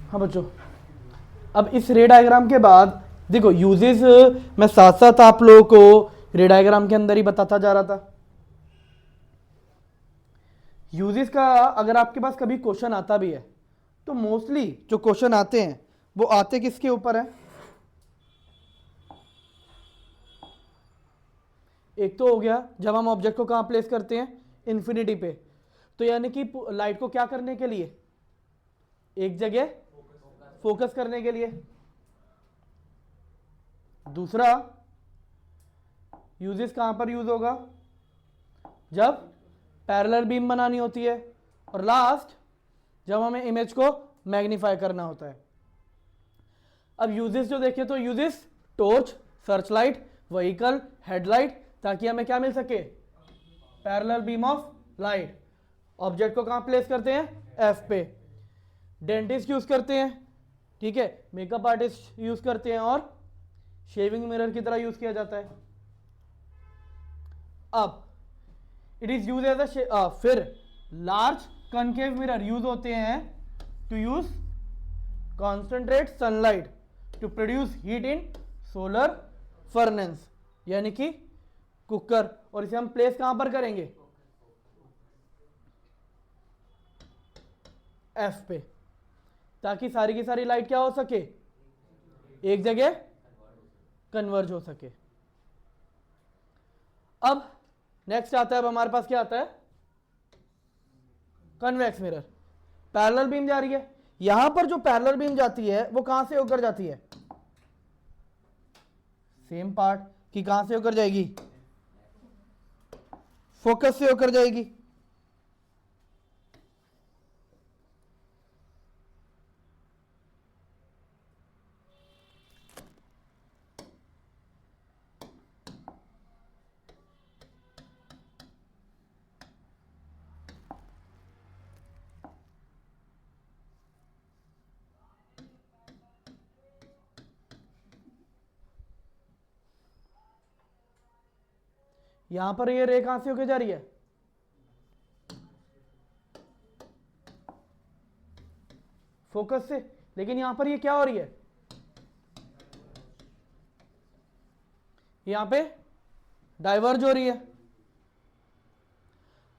हाँ बच्चों, अब इस रे डायग्राम के बाद देखो यूजेस मैं साथ साथ आप लोगों को रे डायग्राम के अंदर ही बताता जा रहा था। यूजेस का अगर आपके पास कभी क्वेश्चन आता भी है तो मोस्टली जो क्वेश्चन आते हैं वो आते किसके ऊपर है? एक तो हो गया जब हम ऑब्जेक्ट को कहां प्लेस करते हैं, इन्फिनिटी पे, तो यानी कि लाइट को क्या करने के लिए, एक जगह फोकस करने के लिए। दूसरा यूजेस कहां पर यूज होगा, जब पैरेलल बीम बनानी होती है, और लास्ट जब हमें इमेज को मैग्नीफाई करना होता है। अब यूजेस जो देखें तो uses torch, search light, vehicle, headlight, ताकि हमें क्या मिल सके, parallel beam of light. Object को कहां प्लेस करते हैं, एफ पे। डेंटिस्ट यूज करते हैं, ठीक है, मेकअप आर्टिस्ट यूज करते हैं, और शेविंग मिरर की तरह यूज किया जाता है। अब इट इज यूज एज फिर लार्ज कनकेव मिरर यूज होते हैं to use concentrate sunlight to produce heat in solar furnace, यानी कि कुकर। और इसे हम प्लेस कहां पर करेंगे, एफ पे, ताकि सारी की सारी लाइट क्या हो सके, एक जगह कन्वर्ज हो सके। अब नेक्स्ट आता है, अब हमारे पास क्या आता है, कन्वेक्स मिरर। पैरेलल बीम जा रही है, यहां पर जो पैरेलल बीम जाती है वो कहां से होकर जाती है, सेम पार्ट कि कहां से होकर जाएगी, फोकस से होकर जाएगी। यहां पर ये रे कहां से होकर जा रही है, फोकस से, लेकिन यहां पर ये क्या हो रही है, यहां पे डाइवर्ज हो रही है।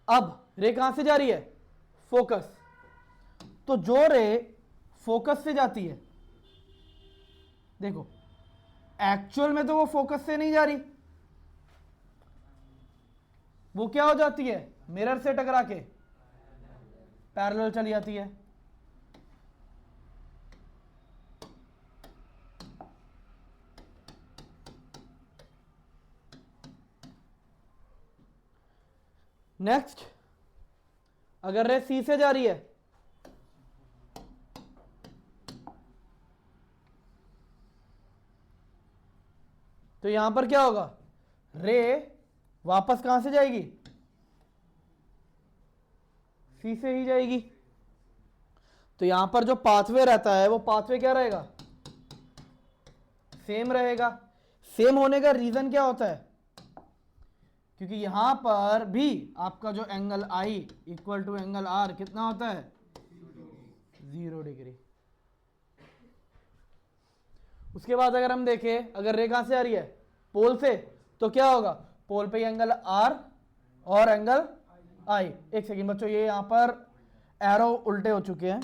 अब रे कहां से जा रही है, फोकस। तो जो रे फोकस से जाती है, देखो एक्चुअल में तो वो फोकस से नहीं जा रही, वो क्या हो जाती है, मिरर से टकरा के पैरेलल चली जाती है। नेक्स्ट, अगर रे सी से जा रही है, तो यहां पर क्या होगा, रे वापस कहां से जाएगी, सी से ही जाएगी। तो यहां पर जो पाथवे रहता है वो पाथवे क्या रहेगा, सेम रहेगा। सेम होने का रीजन क्या होता है, क्योंकि यहां पर भी आपका जो angle i equal to angle r कितना होता है, 0 डिग्री। उसके बाद अगर हम देखें, अगर रे कहां से आ रही है, पोल से, तो क्या होगा, पोल पे एंगल आर और एंगल आई। एक सेकंड बच्चों, ये यहां पर एरो उल्टे हो चुके हैं।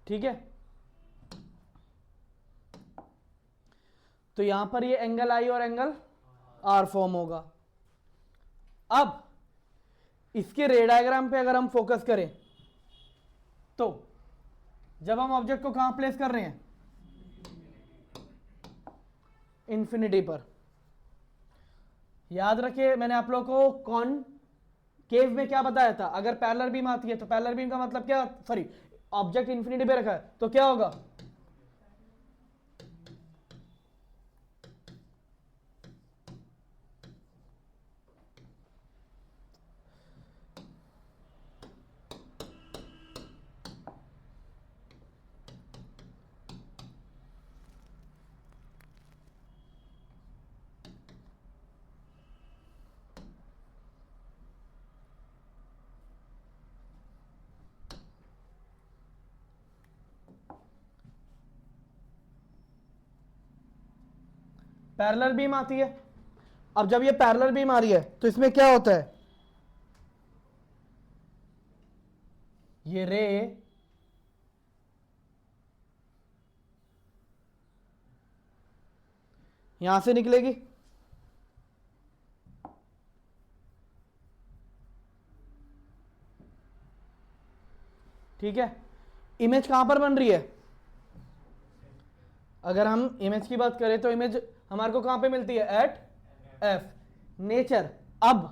ठीक है, तो यहां पर ये एंगल आई और एंगल आर फॉर्म होगा। अब इसके रे डायग्राम पे अगर हम फोकस करें, तो जब हम ऑब्जेक्ट को कहां प्लेस कर रहे हैं, इंफिनिटी पर। याद रखिए मैंने आप लोगों को कौन केव में क्या बताया था, अगर पैरेलल बीम आती है तो पैरेलल बीम का मतलब क्या, सॉरी ऑब्जेक्ट इंफिनिटी पे रखा है तो क्या होगा, पैरेलल बीम आती है। अब जब ये पैरेलल बीम आ रही है तो इसमें क्या होता है, ये रे यहां से निकलेगी, ठीक है। इमेज कहां पर बन रही है, अगर हम इमेज की बात करें तो इमेज हमारे को कहां पे मिलती है, एट एफ नेचर। अब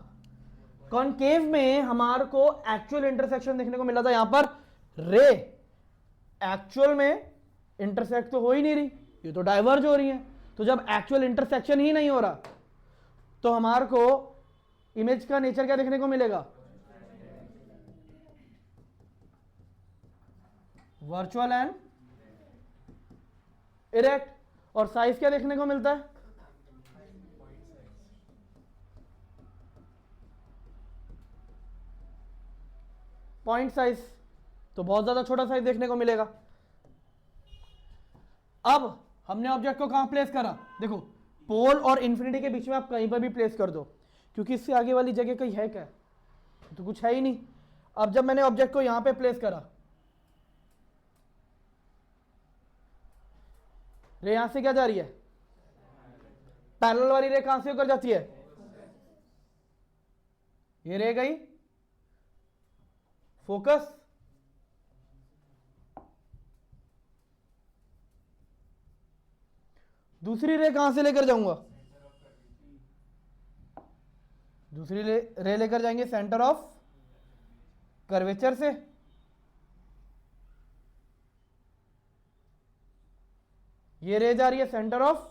कॉनकेव में हमारे को एक्चुअल इंटरसेक्शन देखने को मिला था, यहां पर रे एक्चुअल में इंटरसेक्ट तो हो ही नहीं रही, ये तो डाइवर्ज हो रही है। तो जब एक्चुअल इंटरसेक्शन ही नहीं हो रहा तो हमारे को इमेज का नेचर क्या देखने को मिलेगा, वर्चुअल एंड इरेक्ट। और साइज क्या देखने को मिलता है, पॉइंट साइज, तो बहुत ज्यादा छोटा साइज देखने को मिलेगा। अब हमने ऑब्जेक्ट को कहां प्लेस करा, देखो पोल और इंफिनिटी के बीच में आप कहीं पर भी प्लेस कर दो, क्योंकि इससे आगे वाली जगह कहीं है क्या, तो कुछ है ही नहीं। अब जब मैंने ऑब्जेक्ट को यहां पे प्लेस करा, रे यहां से क्या जा रही है, पैरेलल वाली रे कहां से होकर जाती है, ये रे गई फोकस, दूसरी रे कहां से लेकर जाऊंगा, दूसरी रे लेकर जाएंगे सेंटर ऑफ कर्वेचर से, ये रे जा रही है सेंटर ऑफ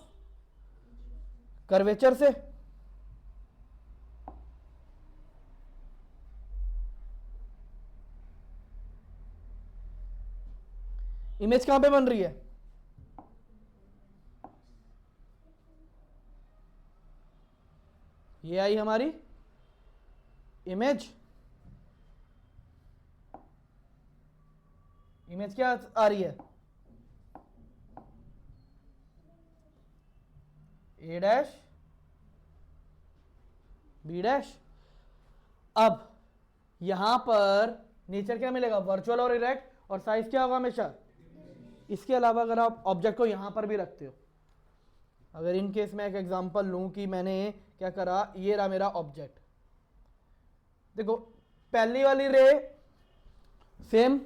कर्वेचर से। इमेज कहां पे बन रही है, ये आई हमारी इमेज। इमेज क्या आ रही है, ए डैश बी डैश। अब यहां पर नेचर क्या मिलेगा, वर्चुअल और इरेक्ट, और साइज क्या होगा हमेशा। इसके अलावा अगर आप ऑब्जेक्ट को यहां पर भी रखते हो, अगर इन केस मैं एक एग्जांपल लूं कि मैंने क्या करा, ये रहा मेरा ऑब्जेक्ट, देखो पहली वाली रे सेम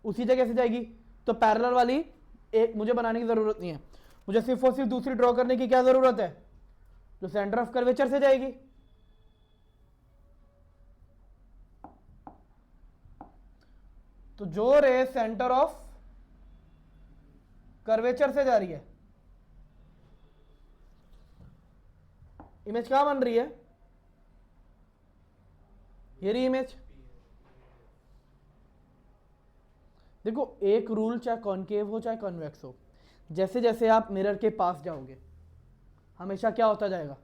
उसी जगह से जाएगी, तो पैरेलल वाली एक मुझे बनाने की जरूरत नहीं है, मुझे सिर्फ और सिर्फ दूसरी ड्रॉ करने की क्या जरूरत है, जो सेंटर ऑफ कर्वेचर से जाएगी। तो जो रे सेंटर ऑफ कर्वेचर से जा रही है, इमेज कहां बन रही है, ये रही इमेज। देखो एक रूल चाहे कॉनकेव हो चाहे कॉन्वेक्स हो, जैसे जैसे आप मिरर के पास जाओगे हमेशा क्या होता जाएगा,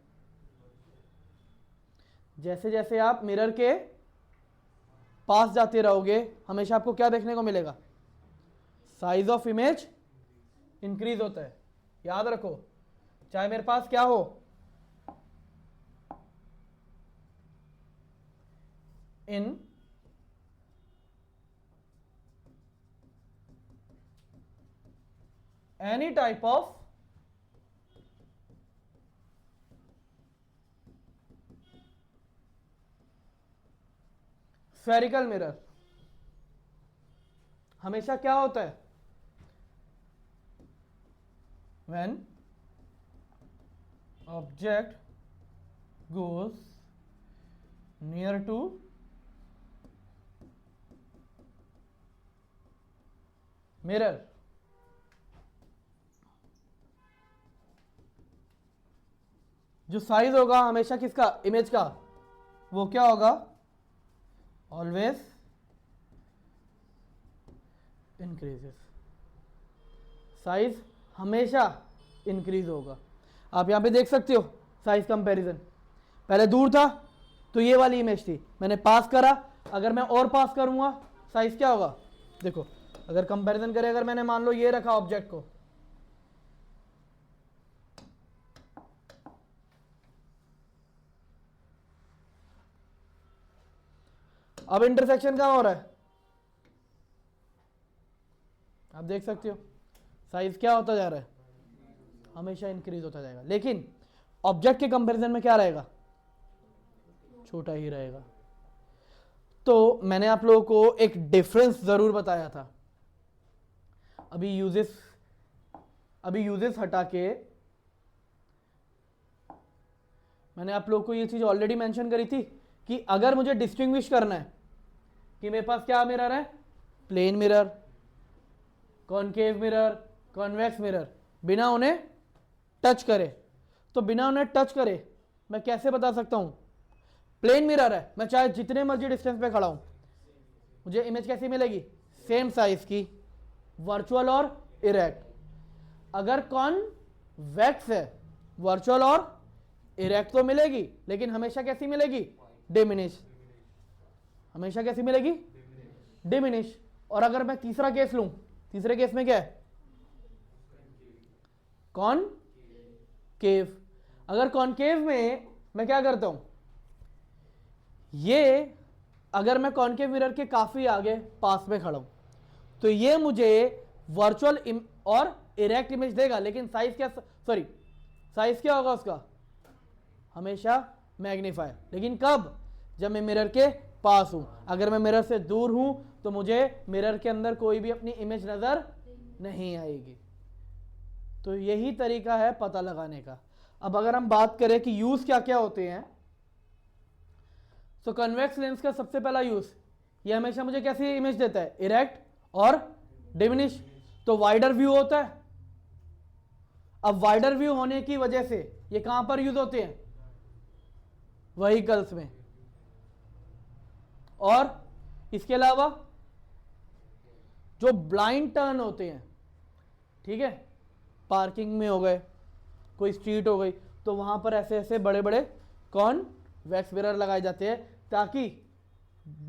जैसे जैसे आप मिरर के पास जाते रहोगे हमेशा आपको क्या देखने को मिलेगा, साइज ऑफ इमेज इंक्रीज होता है। याद रखो चाहे मेरे पास क्या हो, इन any type of spherical mirror हमेशा क्या होता है, when object goes near to mirror, जो साइज होगा हमेशा किसका, इमेज का, वो क्या होगा, ऑलवेज इंक्रीजेस, साइज हमेशा इंक्रीज होगा। आप यहां पे देख सकते हो साइज कंपैरिजन, पहले दूर था तो ये वाली इमेज थी, मैंने पास करा, अगर मैं और पास करूंगा साइज क्या होगा, देखो अगर कंपैरिजन करें, अगर मैंने मान लो ये रखा ऑब्जेक्ट को, अब इंटरसेक्शन कहाँ हो रहा है, आप देख सकते हो साइज क्या होता जा रहा है, हमेशा इंक्रीज होता जाएगा, लेकिन ऑब्जेक्ट के कंपैरिजन में क्या रहेगा, छोटा ही रहेगा। तो मैंने आप लोगों को एक डिफरेंस जरूर बताया था। अभी यूजेस हटा के मैंने आप लोगों को ये चीज ऑलरेडी मेंशन करी थी कि अगर मुझे डिस्टिंग्विश करना है कि मेरे पास क्या मिरर है, plane mirror, concave mirror, convex mirror, बिना उन्हें टच करे, तो बिना उन्हें टच करे मैं कैसे बता सकता हूं, प्लेन मिरर है, मैं चाहे जितने मर्जी डिस्टेंस पे खड़ा हूं, मुझे इमेज कैसी मिलेगी, सेम साइज की, वर्चुअल और इरेक्ट। अगर कॉन्वेक्स है, वर्चुअल और इरेक्ट तो मिलेगी, लेकिन हमेशा कैसी मिलेगी, डिमिनिश, हमेशा कैसी मिलेगी, डिमिनिश। और अगर मैं तीसरा केस लूं, तीसरे केस में क्या है, कॉनकेव। अगर कॉनकेव में मैं क्या करता हूं, ये अगर मैं कॉनकेव मिरर के काफी आगे पास में खड़ा हूं तो ये मुझे वर्चुअल और इरेक्ट इमेज देगा, लेकिन साइज क्या, सॉरी साइज क्या होगा उसका, हमेशा मैग्नीफाई। लेकिन कब, जब मैं मिरर के पास हूं। अगर मैं मिरर से दूर हूं तो मुझे मिरर के अंदर कोई भी अपनी इमेज नजर नहीं आएगी। तो यही तरीका है पता लगाने का। अब अगर हम बात करें कि यूज क्या क्या होते हैं, तो कन्वेक्स लेंस का सबसे पहला यूज, ये हमेशा मुझे कैसी इमेज देता है, इरेक्ट और डिमिनिश, तो वाइडर व्यू होता है। अब वाइडर व्यू होने की वजह से ये कहां पर यूज होते हैं, व्हीकल्स में। और इसके अलावा जो ब्लाइंड टर्न होते हैं, ठीक है, पार्किंग में हो गए, कोई स्ट्रीट हो गई, तो वहां पर ऐसे ऐसे बड़े बड़े कॉन्वेक्स मिरर लगाए जाते हैं ताकि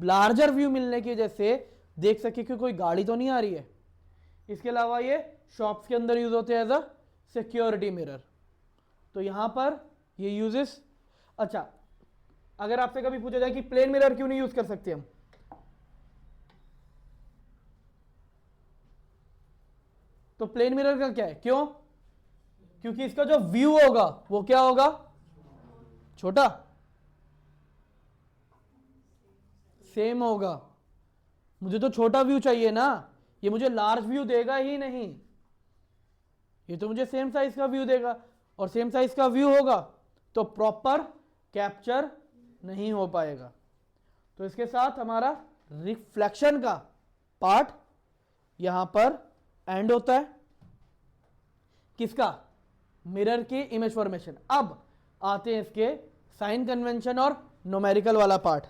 लार्जर व्यू मिलने की वजह से देख सके कि कोई गाड़ी तो नहीं आ रही है। इसके अलावा ये शॉप्स के अंदर यूज होते हैं एज अ सिक्योरिटी मिरर। तो यहां पर ये यूजेस। अच्छा, अगर आपसे कभी पूछा जाए कि प्लेन मिरर क्यों नहीं यूज कर सकते हम, तो प्लेन मिरर का क्या है, क्यों, क्योंकि इसका जो व्यू होगा वो क्या होगा, छोटा, सेम होगा। मुझे तो छोटा व्यू चाहिए ना, ये मुझे लार्ज व्यू देगा ही नहीं, ये तो मुझे सेम साइज का व्यू देगा, और सेम साइज का व्यू होगा तो प्रॉपर कैप्चर नहीं हो पाएगा। तो इसके साथ हमारा रिफ्लेक्शन का पार्ट यहां पर एंड होता है, किसका, मिरर की इमेज फॉर्मेशन। अब आते हैं इसके साइन कन्वेंशन और न्यूमेरिकल वाला पार्ट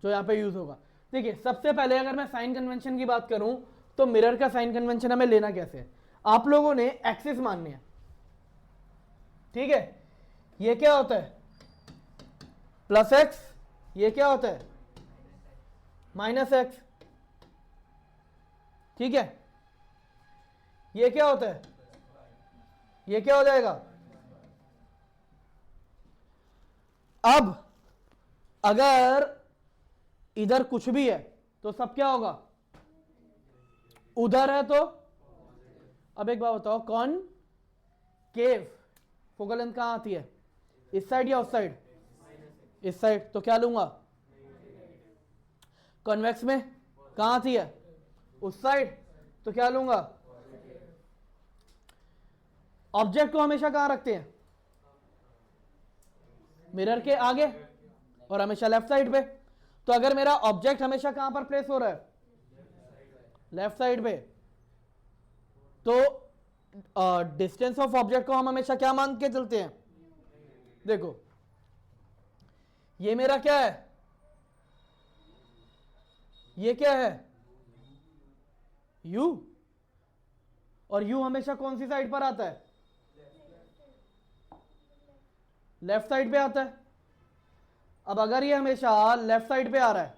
जो यहां पे यूज होगा। देखिए, सबसे पहले अगर मैं साइन कन्वेंशन की बात करूं तो मिरर का साइन कन्वेंशन हमें लेना कैसे है, आप लोगों ने एक्सिस माननी है, ठीक है। ये क्या होता है, प्लस एक्स, ये क्या होता है, माइनस एक्स, ठीक है। ये क्या होता है, ये क्या हो जाएगा। अब अगर इधर कुछ भी है तो सब क्या होगा, उधर है तो। अब एक बात बताओ, कौन केव फोकल लेंथ कहां आती है, इस साइड या उस साइड, इस साइड, तो क्या लूंगा, कॉन्वेक्स में कहां आती है, उस साइड, तो क्या लूंगा। ऑब्जेक्ट को हमेशा कहां रखते हैं, मिरर के आगे और हमेशा लेफ्ट साइड पे। तो अगर मेरा ऑब्जेक्ट हमेशा कहां पर प्लेस हो रहा है, लेफ्ट साइड पे, तो डिस्टेंस ऑफ ऑब्जेक्ट को हम हमेशा क्या मान के चलते हैं, देखो ये मेरा क्या है, ये क्या है, u, और u हमेशा कौन सी साइड पर आता है, लेफ्ट साइड पे आता है। अब अगर ये हमेशा लेफ्ट साइड पे आ रहा है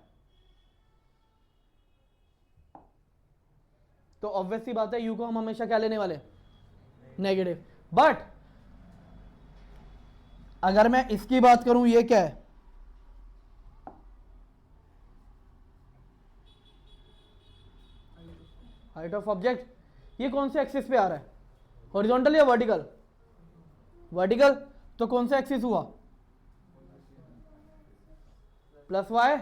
तो ऑब्वियस सी बात है u को हम हमेशा क्या लेने वाले, नेगेटिव। बट अगर मैं इसकी बात करूं, ये क्या है, हाइट ऑफ ऑब्जेक्ट ये कौन से एक्सिस पे आ रहा है, हॉरिजॉन्टल या वर्टिकल? वर्टिकल, तो कौन सा एक्सिस हुआ? Plus y.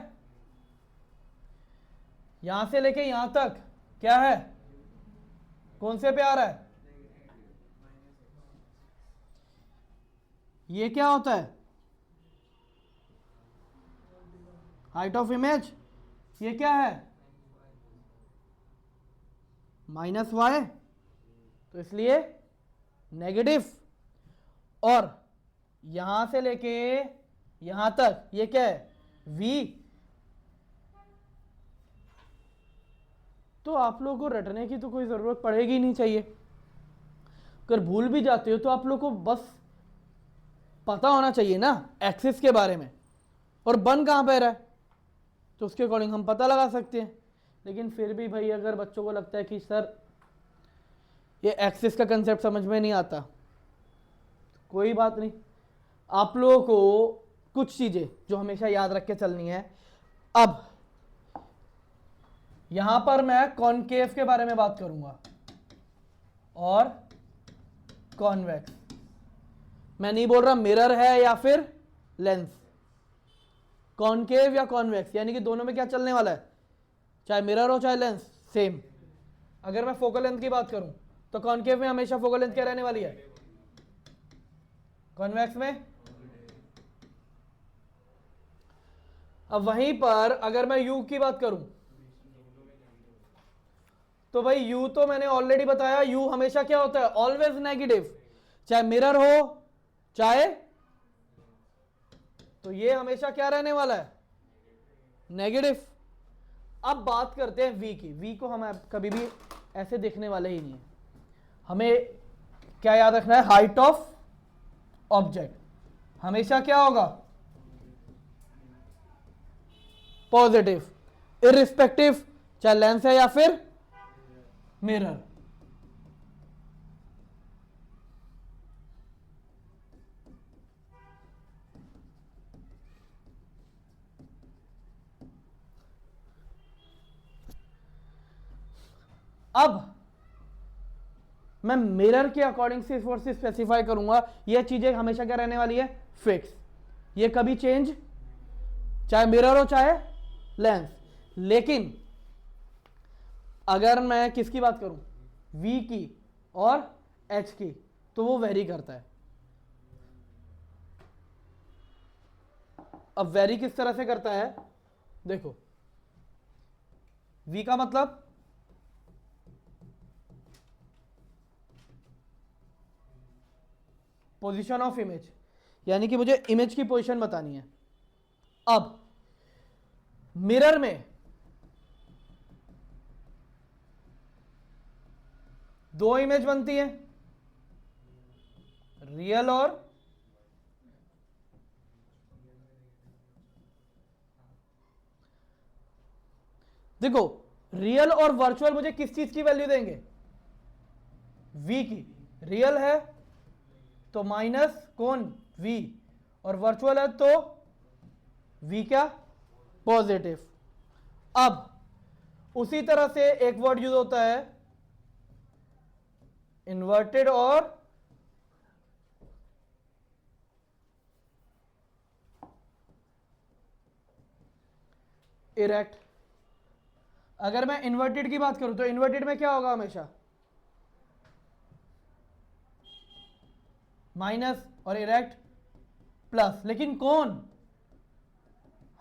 यहां से लेके यहां तक क्या है, कौन से पे आ रहा है? ये क्या होता है, हाइट ऑफ इमेज। ये क्या है, माइनस वाई, तो इसलिए नेगेटिव। और यहां से लेके यहां तक ये क्या है, v। तो आप लोगों को रटने की तो कोई जरूरत पड़ेगी नहीं चाहिए। अगर भूल भी जाते हो तो आप लोग को बस पता होना चाहिए ना एक्सिस के बारे में, और बन कहां पे रहा है, तो उसके अकॉर्डिंग हम पता लगा सकते हैं। लेकिन फिर भी भाई अगर बच्चों को लगता है कि सर ये एक्सिस का कंसेप्ट समझ में नहीं आता, कोई बात नहीं। आप लोगों को कुछ चीजें जो हमेशा याद रख के चलनी है। अब यहां पर मैं कॉनकेव के बारे में बात करूंगा और कॉन्वेक्स। मैं नहीं बोल रहा मिरर है या फिर लेंस, कॉनकेव या कॉन्वेक्स, यानी कि दोनों में क्या चलने वाला है, चाहे मिरर हो चाहे लेंस, सेम। अगर मैं फोकल लेंथ की बात करूं तो कॉनकेव में हमेशा फोकल लेंथ क्या रहने वाली है, कॉन्वेक्स में। अब वहीं पर अगर मैं यू की बात करूं तो भाई यू तो मैंने ऑलरेडी बताया, यू हमेशा क्या होता है, ऑलवेज नेगेटिव, चाहे मिरर हो चाहे, तो ये हमेशा क्या रहने वाला है, नेगेटिव। अब बात करते हैं वी की। वी को हम कभी भी ऐसे देखने वाले ही नहीं है। हमें क्या याद रखना है, हाइट ऑफ ऑब्जेक्ट हमेशा क्या होगा, पॉजिटिव, इररिस्पेक्टिव चाहे लेंस है या फिर मिरर। अब मैं मिरर के अकॉर्डिंग से इस वर्ड से स्पेसिफाई करूंगा, यह चीजें हमेशा क्या रहने वाली है, फिक्स। ये कभी चेंज, चाहे मिरर हो चाहे लेंस। लेकिन अगर मैं किसकी बात करूं, V की और H की, तो वो वेरी करता है। अब वेरी किस तरह से करता है, देखो V का मतलब पोजीशन ऑफ इमेज, यानी कि मुझे इमेज की पोजीशन बतानी है। अब मिरर में दो इमेज बनती है, रियल और देखो रियल और वर्चुअल मुझे किस चीज की वैल्यू देंगे, V की। रियल है तो माइनस कौन, V, और वर्चुअल है तो V क्या, पॉजिटिव। अब उसी तरह से एक वर्ड यूज होता है इन्वर्टेड और इरेक्ट। अगर मैं इन्वर्टेड की बात करूं तो इन्वर्टेड में क्या होगा, हमेशा माइनस और इरेक्ट प्लस। लेकिन कौन,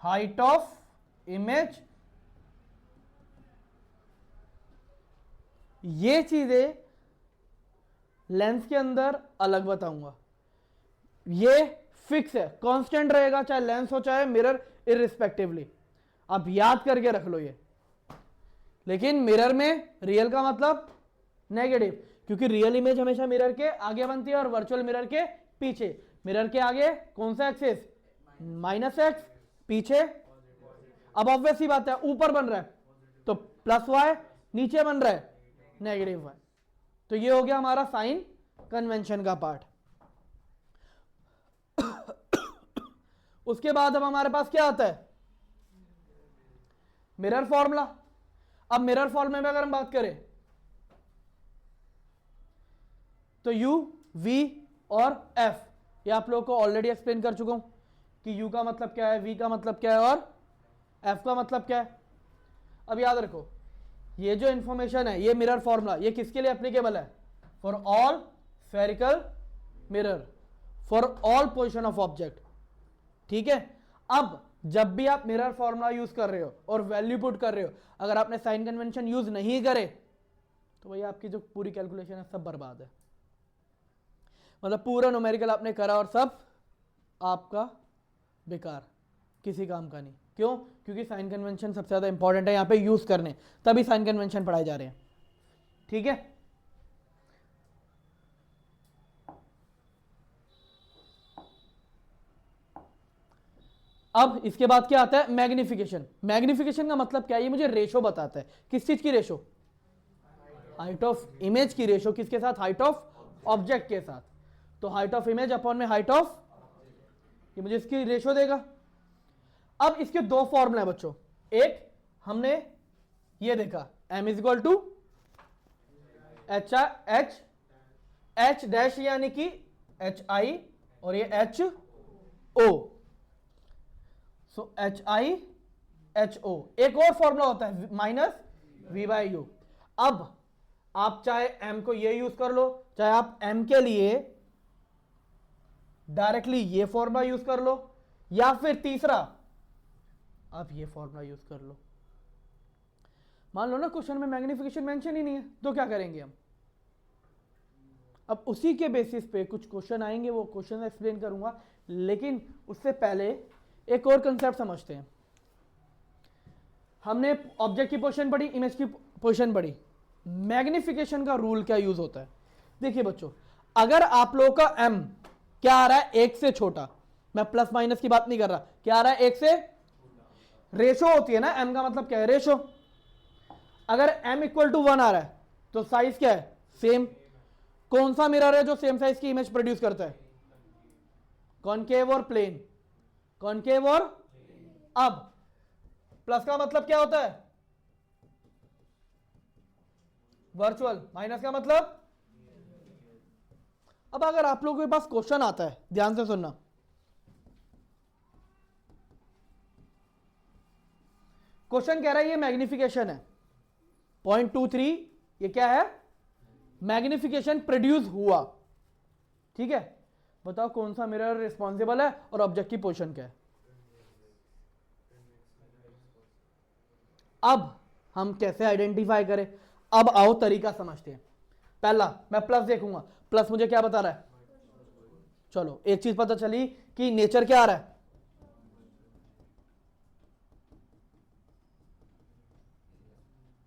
हाइट ऑफ इमेज। ये चीजें लेंस के अंदर अलग बताऊंगा। ये फिक्स है, कांस्टेंट रहेगा, चाहे लेंस हो चाहे मिरर, इररिस्पेक्टिवली। आप याद करके रख लो ये। लेकिन मिरर में रियल का मतलब नेगेटिव, क्योंकि रियल इमेज हमेशा मिरर के आगे बनती है और वर्चुअल मिरर के पीछे। मिरर के आगे कौन सा एक्सिस, माइनस एक्स, पीछे। अब ऑब्वियस ही बात है, ऊपर बन रहा है तो प्लस वाई, नीचे बन रहा है नेगेटिव वाई। तो ये हो गया हमारा साइन कन्वेंशन का पार्ट। उसके बाद अब हमारे पास क्या आता है, मिरर फॉर्मूला। अब मिरर फॉर्मूले में अगर हम बात करें तो u, v और f, ये आप लोगों को ऑलरेडी एक्सप्लेन कर चुका हूं कि u का मतलब क्या है, v का मतलब क्या है और f का मतलब क्या है। अब याद रखो ये जो इंफॉर्मेशन है, ये मिरर फॉर्मूला, ये किसके लिए एप्लीकेबल है? For all spherical mirror, for all position of object. ठीक है, अब जब भी आप मिरर फॉर्मूला यूज कर रहे हो और वैल्यू पुट कर रहे हो, अगर आपने साइन कन्वेंशन यूज नहीं करे तो भाई आपकी जो पूरी कैलकुलेशन है सब बर्बाद है। मतलब पूरा न्यूमेरिकल आपने करा और सब आपका बेकार, किसी काम का नहीं। क्यों? क्योंकि साइन कन्वेंशन सबसे ज्यादा इंपॉर्टेंट है यहाँ पे यूज करने, तभी साइन कन्वेंशन पढ़ाए जा रहे हैं। ठीक है, अब इसके बाद क्या आता है? मैग्निफिकेशन। मैग्निफिकेशन का मतलब क्या है? ये मुझे रेशो बताता है। किस चीज की रेशो? हाइट ऑफ इमेज की रेशो। किसके साथ? हाइट ऑफ ऑब्जेक्ट के साथ। तो हाइट ऑफ इमेज अपॉन में हाइट ऑफ, ये मुझे इसकी रेशो देगा। अब इसके दो फॉर्मूले हैं बच्चों। एक हमने ये देखा, m is equal to h dash यानी कि एच आई और ये h o, so h i h o. एक और फॉर्मूला होता है माइनस वी बाई यू। अब आप चाहे m को ये यूज कर लो, चाहे आप m के लिए डायरेक्टली ये फॉर्मूला यूज कर लो, या फिर तीसरा आप ये फॉर्मूला यूज कर लो। मान लो ना क्वेश्चन में मैग्निफिकेशन मेंशन ही नहीं है, तो क्या करेंगे हम? अब उसी के बेसिस पे कुछ क्वेश्चन आएंगे, वो क्वेश्चन एक्सप्लेन करूंगा, लेकिन उससे पहले एक और कंसेप्ट समझते हैं। हमने ऑब्जेक्ट की पोजीशन पढ़ी, इमेज की पोजीशन पढ़ी, मैग्निफिकेशन का रूल क्या यूज होता है? देखिए बच्चों, अगर आप लोगों का m क्या आ रहा है? एक से छोटा, मैं प्लस माइनस की बात नहीं कर रहा, क्या आ रहा है? एक से, रेशो होती है ना, m का मतलब क्या है? रेशो। अगर m इक्वल टू 1 आ रहा है तो साइज क्या है? सेम। कौन सा मिरर है जो सेम साइज की इमेज प्रोड्यूस करता है? कॉनकेव और प्लेन, कॉनकेव और, अब प्लस का मतलब क्या होता है? वर्चुअल। माइनस का मतलब, अब अगर आप लोगों के पास क्वेश्चन आता है, ध्यान से सुनना, क्वेश्चन कह रहा है ये मैग्निफिकेशन है 0.23, ये क्या है? मैग्निफिकेशन प्रोड्यूस हुआ। ठीक है, बताओ कौन सा मिरर रिस्पॉन्सिबल है और ऑब्जेक्ट की पोजीशन क्या है? अब हम कैसे आइडेंटिफाई करें? अब आओ तरीका समझते हैं। पहला मैं प्लस देखूंगा, प्लस मुझे क्या बता रहा है? चलो एक चीज पता चली कि नेचर क्या आ रहा है?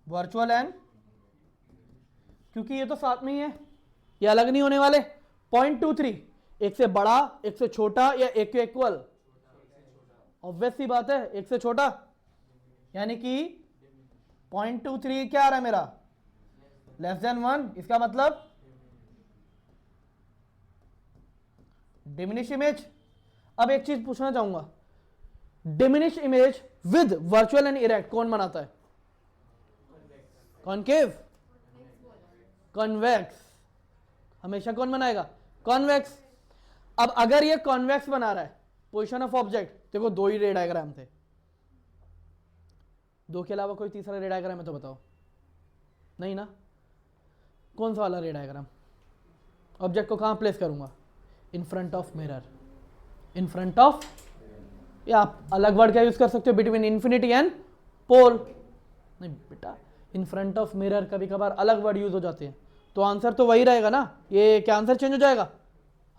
वर्चुअल एंड, क्योंकि ये तो साथ में ही है, ये अलग नहीं होने वाले। 0.23 एक से बड़ा, एक से छोटा, या एक के इक्वल? ऑब्वियस सी बात है, एक से छोटा, यानी कि 0.23 क्या आ रहा है मेरा? Less than 1। इसका मतलब डिमिनिश इमेज। अब एक चीज पूछना चाहूंगा, diminish image with virtual and erect कौन बनाता है? Concave, convex. हमेशा कौन बनाएगा? कॉन्वेक्स। अब अगर ये कॉन्वेक्स बना रहा है, पोजीशन ऑफ ऑब्जेक्ट, देखो दो ही रे डायग्राम थे, दो के अलावा कोई तीसरा रे डायग्राम है तो बताओ? नहीं ना। कौन सा वाला रे डायग्राम? ऑब्जेक्ट को कहां प्लेस करूंगा? In front of mirror, in front of, या आप अलग वर्ड क्या यूज कर सकते हो? Between infinity and pole. नहीं बेटा, इन फ्रंट ऑफ मिरर कभी कभार अलग वर्ड यूज हो जाते हैं, तो आंसर तो वही रहेगा ना। ये क्या आंसर चेंज हो जाएगा?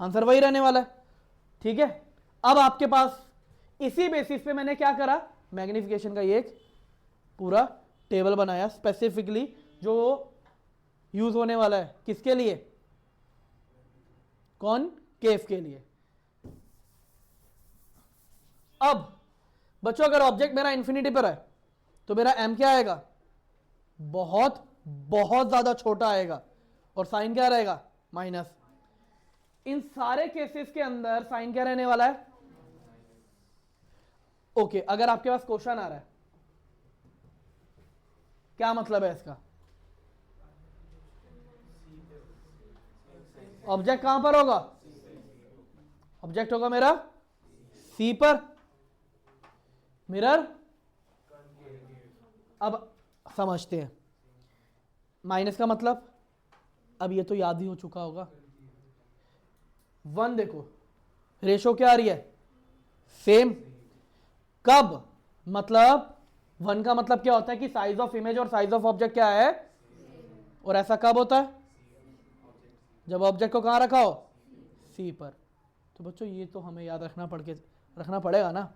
आंसर वही रहने वाला है। ठीक है, अब आपके पास इसी बेसिस पे मैंने क्या करा? मैग्निफिकेशन का ये एक पूरा टेबल बनाया स्पेसिफिकली, जो यूज होने वाला है किसके लिए? कॉनकेव के लिए। अब बच्चों अगर ऑब्जेक्ट मेरा इंफिनिटी पर है तो मेरा m क्या आएगा? बहुत बहुत ज्यादा छोटा आएगा, और साइन क्या रहेगा? माइनस। इन सारे केसेस के अंदर साइन क्या रहने वाला है? ओके, अगर आपके पास क्वेश्चन आ रहा है, क्या मतलब है इसका? ऑब्जेक्ट कहां पर होगा? ऑब्जेक्ट होगा मेरा सी पर, मिरर। अब समझते हैं माइनस का मतलब, अब ये तो याद ही हो चुका होगा। 1 देखो रेशो क्या आ रही है? सेम। कब? मतलब 1 का मतलब क्या होता है कि साइज ऑफ इमेज और साइज ऑफ ऑब्जेक्ट क्या है? और ऐसा कब होता है? जब ऑब्जेक्ट को कहां रखा हो? सी पर। तो बच्चों ये तो हमें याद रखना पड़ेगा ना,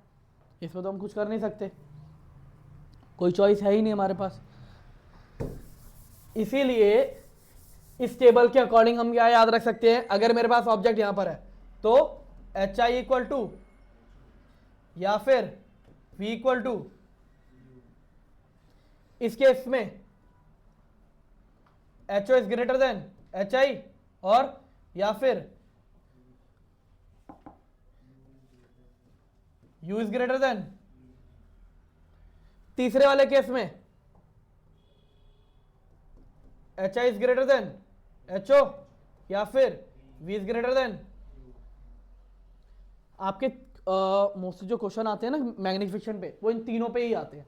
इसमें तो हम कुछ कर नहीं सकते, कोई चॉइस है ही नहीं हमारे पास। इसीलिए इस टेबल के अकॉर्डिंग हम क्या याद रख सकते हैं? अगर मेरे पास ऑब्जेक्ट यहां पर है तो एच आई इक्वल टू या फिर v इक्वल टू, इस केस में H O is greater than h i, और या फिर u इज ग्रेटर देन, तीसरे वाले केस में H I is greater than H O, या फिर v इज ग्रेटर देन। आपके मोस्टली जो क्वेश्चन आते हैं ना मैग्निफिकेशन पे, वो इन तीनों पे ही आते हैं,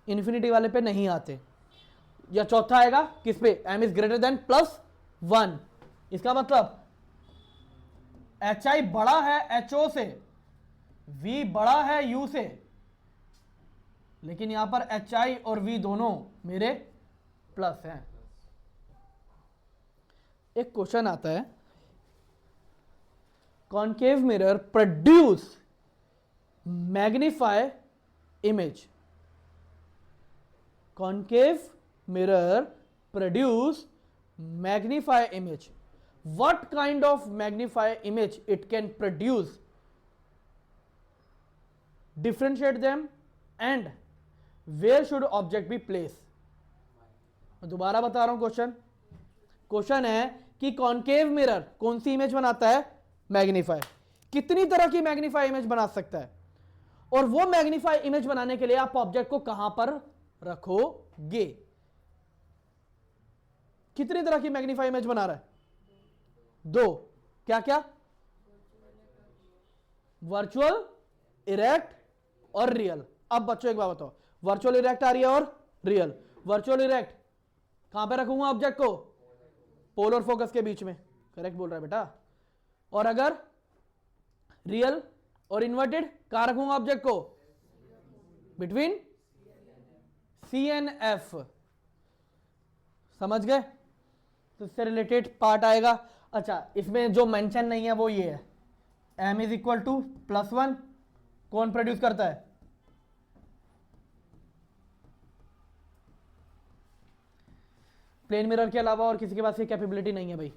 इन्फिनिटी वाले पे नहीं आते। या चौथा आएगा किस पे? m is greater then +1। इसका मतलब एच आई बड़ा है एच ओ से, v बड़ा है u से, लेकिन यहां पर एच आई और v दोनों मेरे प्लस हैं। एक क्वेश्चन आता है, concave mirror produce magnify image. concave mirror produce magnify image. What kind of magnify image it can produce? Differentiate them and where should object be placed? मैं दोबारा बता रहा हूं क्वेश्चन है कि कॉनकेव मिरर कौन सी इमेज बनाता है? मैग्नीफाई। कितनी तरह की मैग्नीफाई इमेज बना सकता है, और वो मैग्नीफाई इमेज बनाने के लिए आप ऑब्जेक्ट को कहां पर रखोगे? कितनी तरह की मैग्नीफाई इमेज बना रहा है? 2। क्या क्या? वर्चुअल, इरेक्ट और रियल। अब बच्चों एक बात बताओ, वर्चुअल इरेक्ट आ रही है और रियल। वर्चुअल इरेक्ट कहां पे रखूंगा ऑब्जेक्ट को? पोलर फोकस के बीच में, करेक्ट बोल रहा है बेटा। और अगर रियल और इन्वर्टेड, कहां रखूंगा ऑब्जेक्ट को? Between C and F. समझ गए? तो इससे रिलेटेड पार्ट आएगा। अच्छा, इसमें जो मेंशन नहीं है वो ये है, m इज इक्वल टू +1 कौन प्रोड्यूस करता है? प्लेन मिरर के अलावा और किसी के पास ये कैपेबिलिटी नहीं है भाई,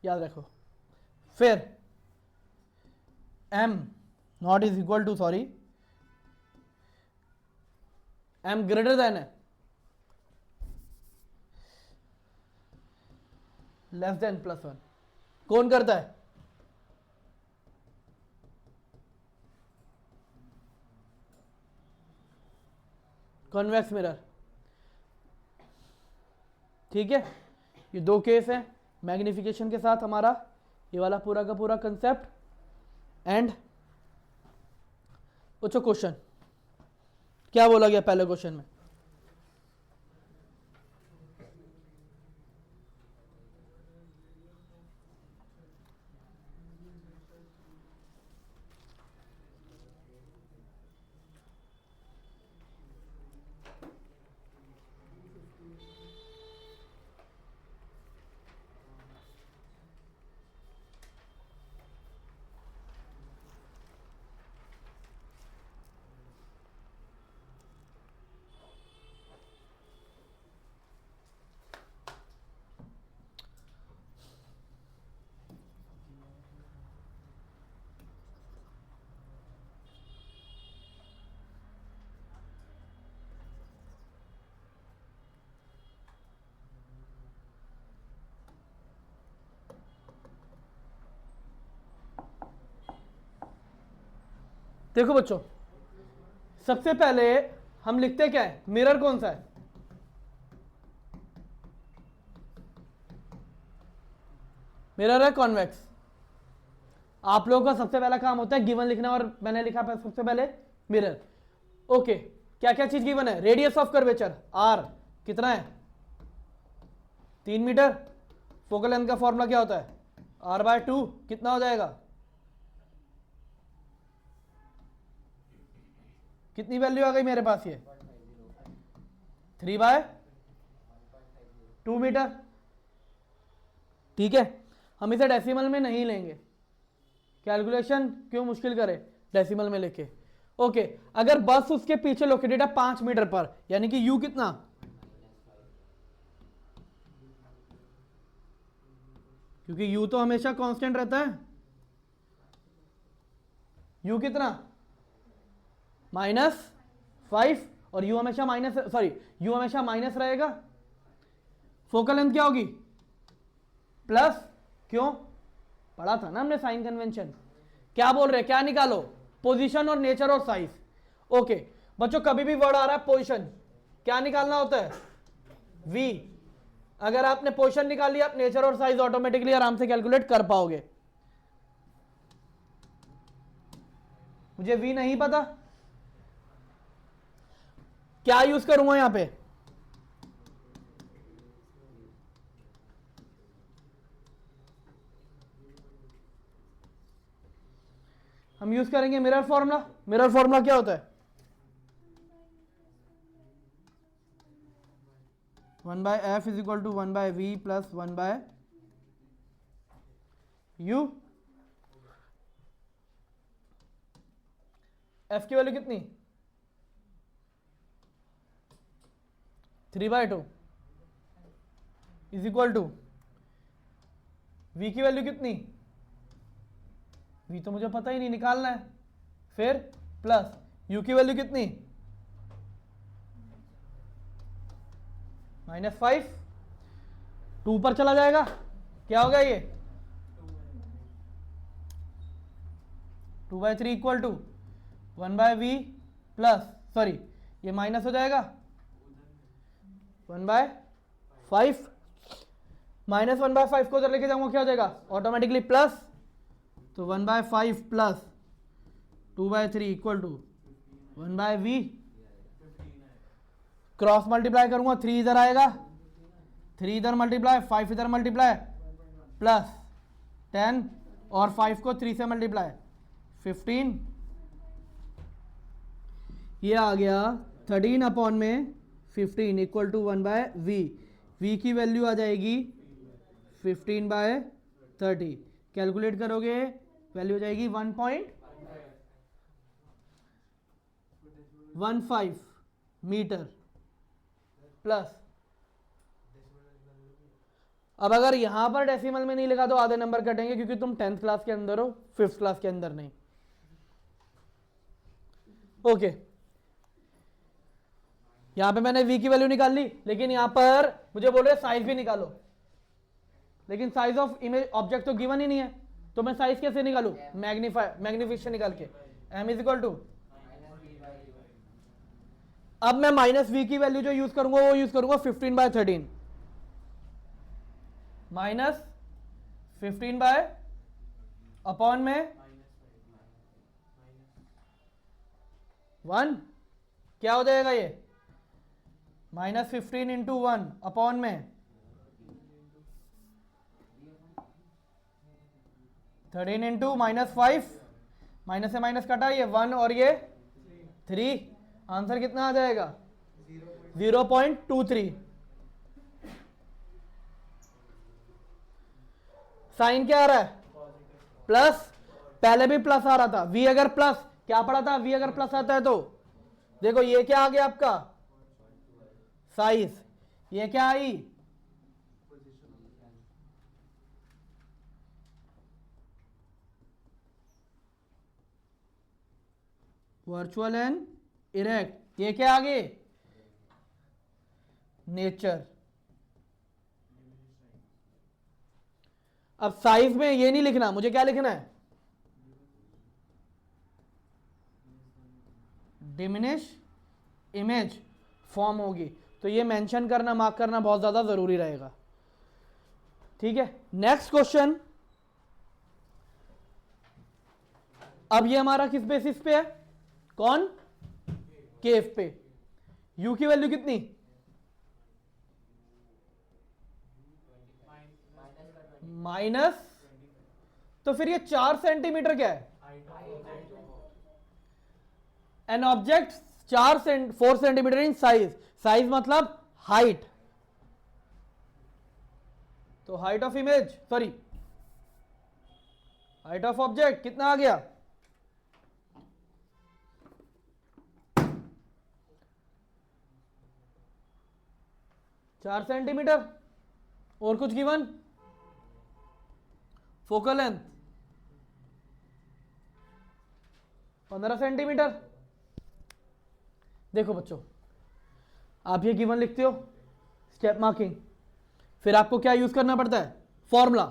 याद रखो। फिर m not is equal to, sorry, m greater than है, लेस देन +1 कौन करता है? Convex mirror. ठीक है, ये 2 केस हैं मैग्निफिकेशन के साथ हमारा, ये वाला पूरा का पूरा कंसेप्ट। एंड पूछो क्वेश्चन, क्या बोला गया पहले क्वेश्चन में? देखो बच्चों, सबसे पहले हम लिखते क्या है? मिरर कौन सा है? मिरर है कॉन्वेक्स। आप लोगों का सबसे पहला काम होता है गिवन लिखना, और मैंने लिखा सबसे पहले मिरर। ओके, क्या क्या चीज गिवन है? रेडियस ऑफ कर्वेचर आर कितना है? 3 मीटर। फोकल लेंथ का फॉर्मूला क्या होता है? r/2 कितना हो जाएगा? कितनी वैल्यू आ गई मेरे पास? ये 3/2 मीटर। ठीक है, हम इसे डेसिमल में नहीं लेंगे, कैलकुलेशन क्यों मुश्किल करे डेसिमल में लेके। ओके, अगर बस उसके पीछे लोकेटेड है 5 मीटर पर, यानी कि u कितना? क्योंकि u तो हमेशा कांस्टेंट रहता है, u कितना? -5, और u हमेशा u हमेशा माइनस रहेगा। फोकल लेंथ क्या होगी? प्लस। क्यों? पढ़ा था ना हमने साइन कन्वेंशन। क्या बोल रहे हैं, क्या निकालो? पोजीशन और नेचर और साइज। ओके बच्चों, कभी भी वर्ड आ रहा है पोजीशन, क्या निकालना होता है? v। अगर आपने पोजीशन निकाली, आप नेचर और साइज ऑटोमेटिकली आराम से कैलकुलेट कर पाओगे। मुझे v नहीं पता, क्या यूज करूंगा यहां पे? हम यूज करेंगे मिरर फॉर्मूला। मिरर फॉर्मूला क्या होता है? 1/f is equal to 1/v plus 1/u। f की वैल्यू कितनी? 3/2 इज इक्वल टू v की वैल्यू कितनी? v तो मुझे पता ही नहीं, निकालना है। फिर प्लस u की वैल्यू कितनी? -5। 2 पर चला जाएगा, क्या होगा ये? 2/3 equal to 1/v plus, sorry ये माइनस हो जाएगा 1/5। -1/5 को उधर लेके जाऊंगा, क्या हो जाएगा? Automatically plus. तो 1/5 plus 2/3 equal to 1/v। Cross multiply करूंगा, 3 इधर आएगा, 3 इधर मल्टीप्लाई, 5 इधर मल्टीप्लाई, प्लस 10 और 5 को 3 से मल्टीप्लाई 15। ये आ गया 13 अपॉन में 15 इक्वल टू 1/v। v की वैल्यू आ जाएगी 15/30। कैलकुलेट करोगे, वैल्यू हो जाएगी 1.15 मीटर प्लस। अब अगर यहां पर डेसिमल में नहीं लिखा तो आधे नंबर कटेंगे, क्योंकि तुम 10th क्लास के अंदर हो, 5th क्लास के अंदर नहीं। ओके, यहां पे मैंने v की वैल्यू निकाल ली, लेकिन यहां पर मुझे बोल रहे साइज भी निकालो, लेकिन साइज ऑफ इमेज ऑब्जेक्ट तो गिवन ही नहीं है, तो मैं साइज कैसे निकालू? मैग्निफिकेशन निकाल के m इज इक्वल टू, अब मैं -v की वैल्यू जो यूज करूंगा वो यूज करूंगा 15/13 -15 अपॉन में 1, क्या हो जाएगा ये? -15 इंटू 1 अपॉन में 13 इंटू -5, माइनस से माइनस कटा, ये 1 और ये 3, आंसर कितना आ जाएगा? 0.23। साइन क्या आ रहा है? प्लस। पहले भी प्लस आ रहा था, v अगर प्लस, क्या पढ़ा था? v अगर प्लस आता है तो देखो ये क्या आ गया आपका? साइज। ये क्या आई? Virtual and erect. ये क्या आगे? नेचर। अब साइज में ये नहीं लिखना, मुझे क्या लिखना है? डिमिनिश इमेज फॉर्म होगी, तो ये मेंशन करना, मार्क करना बहुत ज्यादा जरूरी रहेगा। ठीक है, नेक्स्ट क्वेश्चन अब ये हमारा किस बेसिस पे है, कौन, केफ पे। यू की वैल्यू कितनी, माइनस, तो फिर ये 4 सेंटीमीटर क्या है, an object 4 centimetre in size, size मतलब हाइट, तो height of image, sorry height of object कितना आ गया, 4 सेंटीमीटर, और कुछ गिवन, फोकल लेंथ 15 सेंटीमीटर। देखो बच्चों, आप ये गिवन लिखते हो, स्टेप मार्किंग, फिर आपको क्या यूज करना पड़ता है, फॉर्मूला।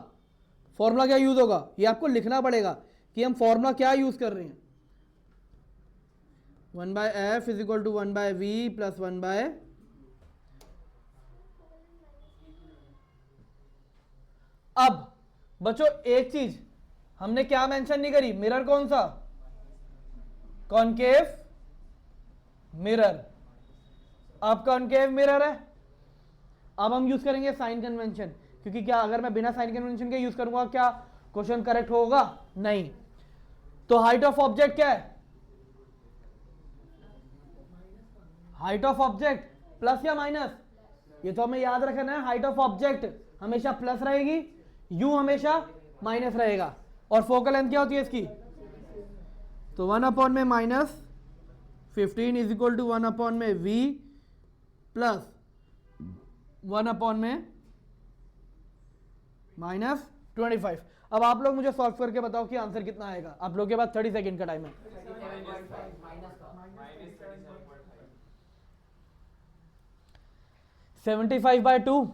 फॉर्मूला क्या यूज होगा, ये आपको लिखना पड़ेगा कि हम फॉर्मूला क्या यूज कर रहे हैं। 1/f is equal to 1/v plus 1/, अब बच्चों एक चीज हमने क्या मेंशन नहीं करी, मिरर कौन सा, कॉनकेव मिरर। अब कॉनकेव मिरर है, अब हम यूज करेंगे साइन कन्वेंशन, क्योंकि क्या अगर मैं बिना साइन कन्वेंशन के यूज करूंगा क्या क्वेश्चन करेक्ट होगा, नहीं। तो हाइट ऑफ ऑब्जेक्ट क्या है, हाइट ऑफ ऑब्जेक्ट प्लस या माइनस, ये तो हमें याद रखना है, हाइट ऑफ ऑब्जेक्ट हमेशा प्लस रहेगी, यू हमेशा माइनस रहेगा, और फोकल लेंथ क्या होती है इसकी, तो 1 में माइनस 15 इज इक्वल टू 1 में v प्लस 1 में माइनस 25। अब आप लोग मुझे सॉल्व करके बताओ कि आंसर कितना आएगा, आप लोग के पास 30 सेकंड का टाइम है। 75/2,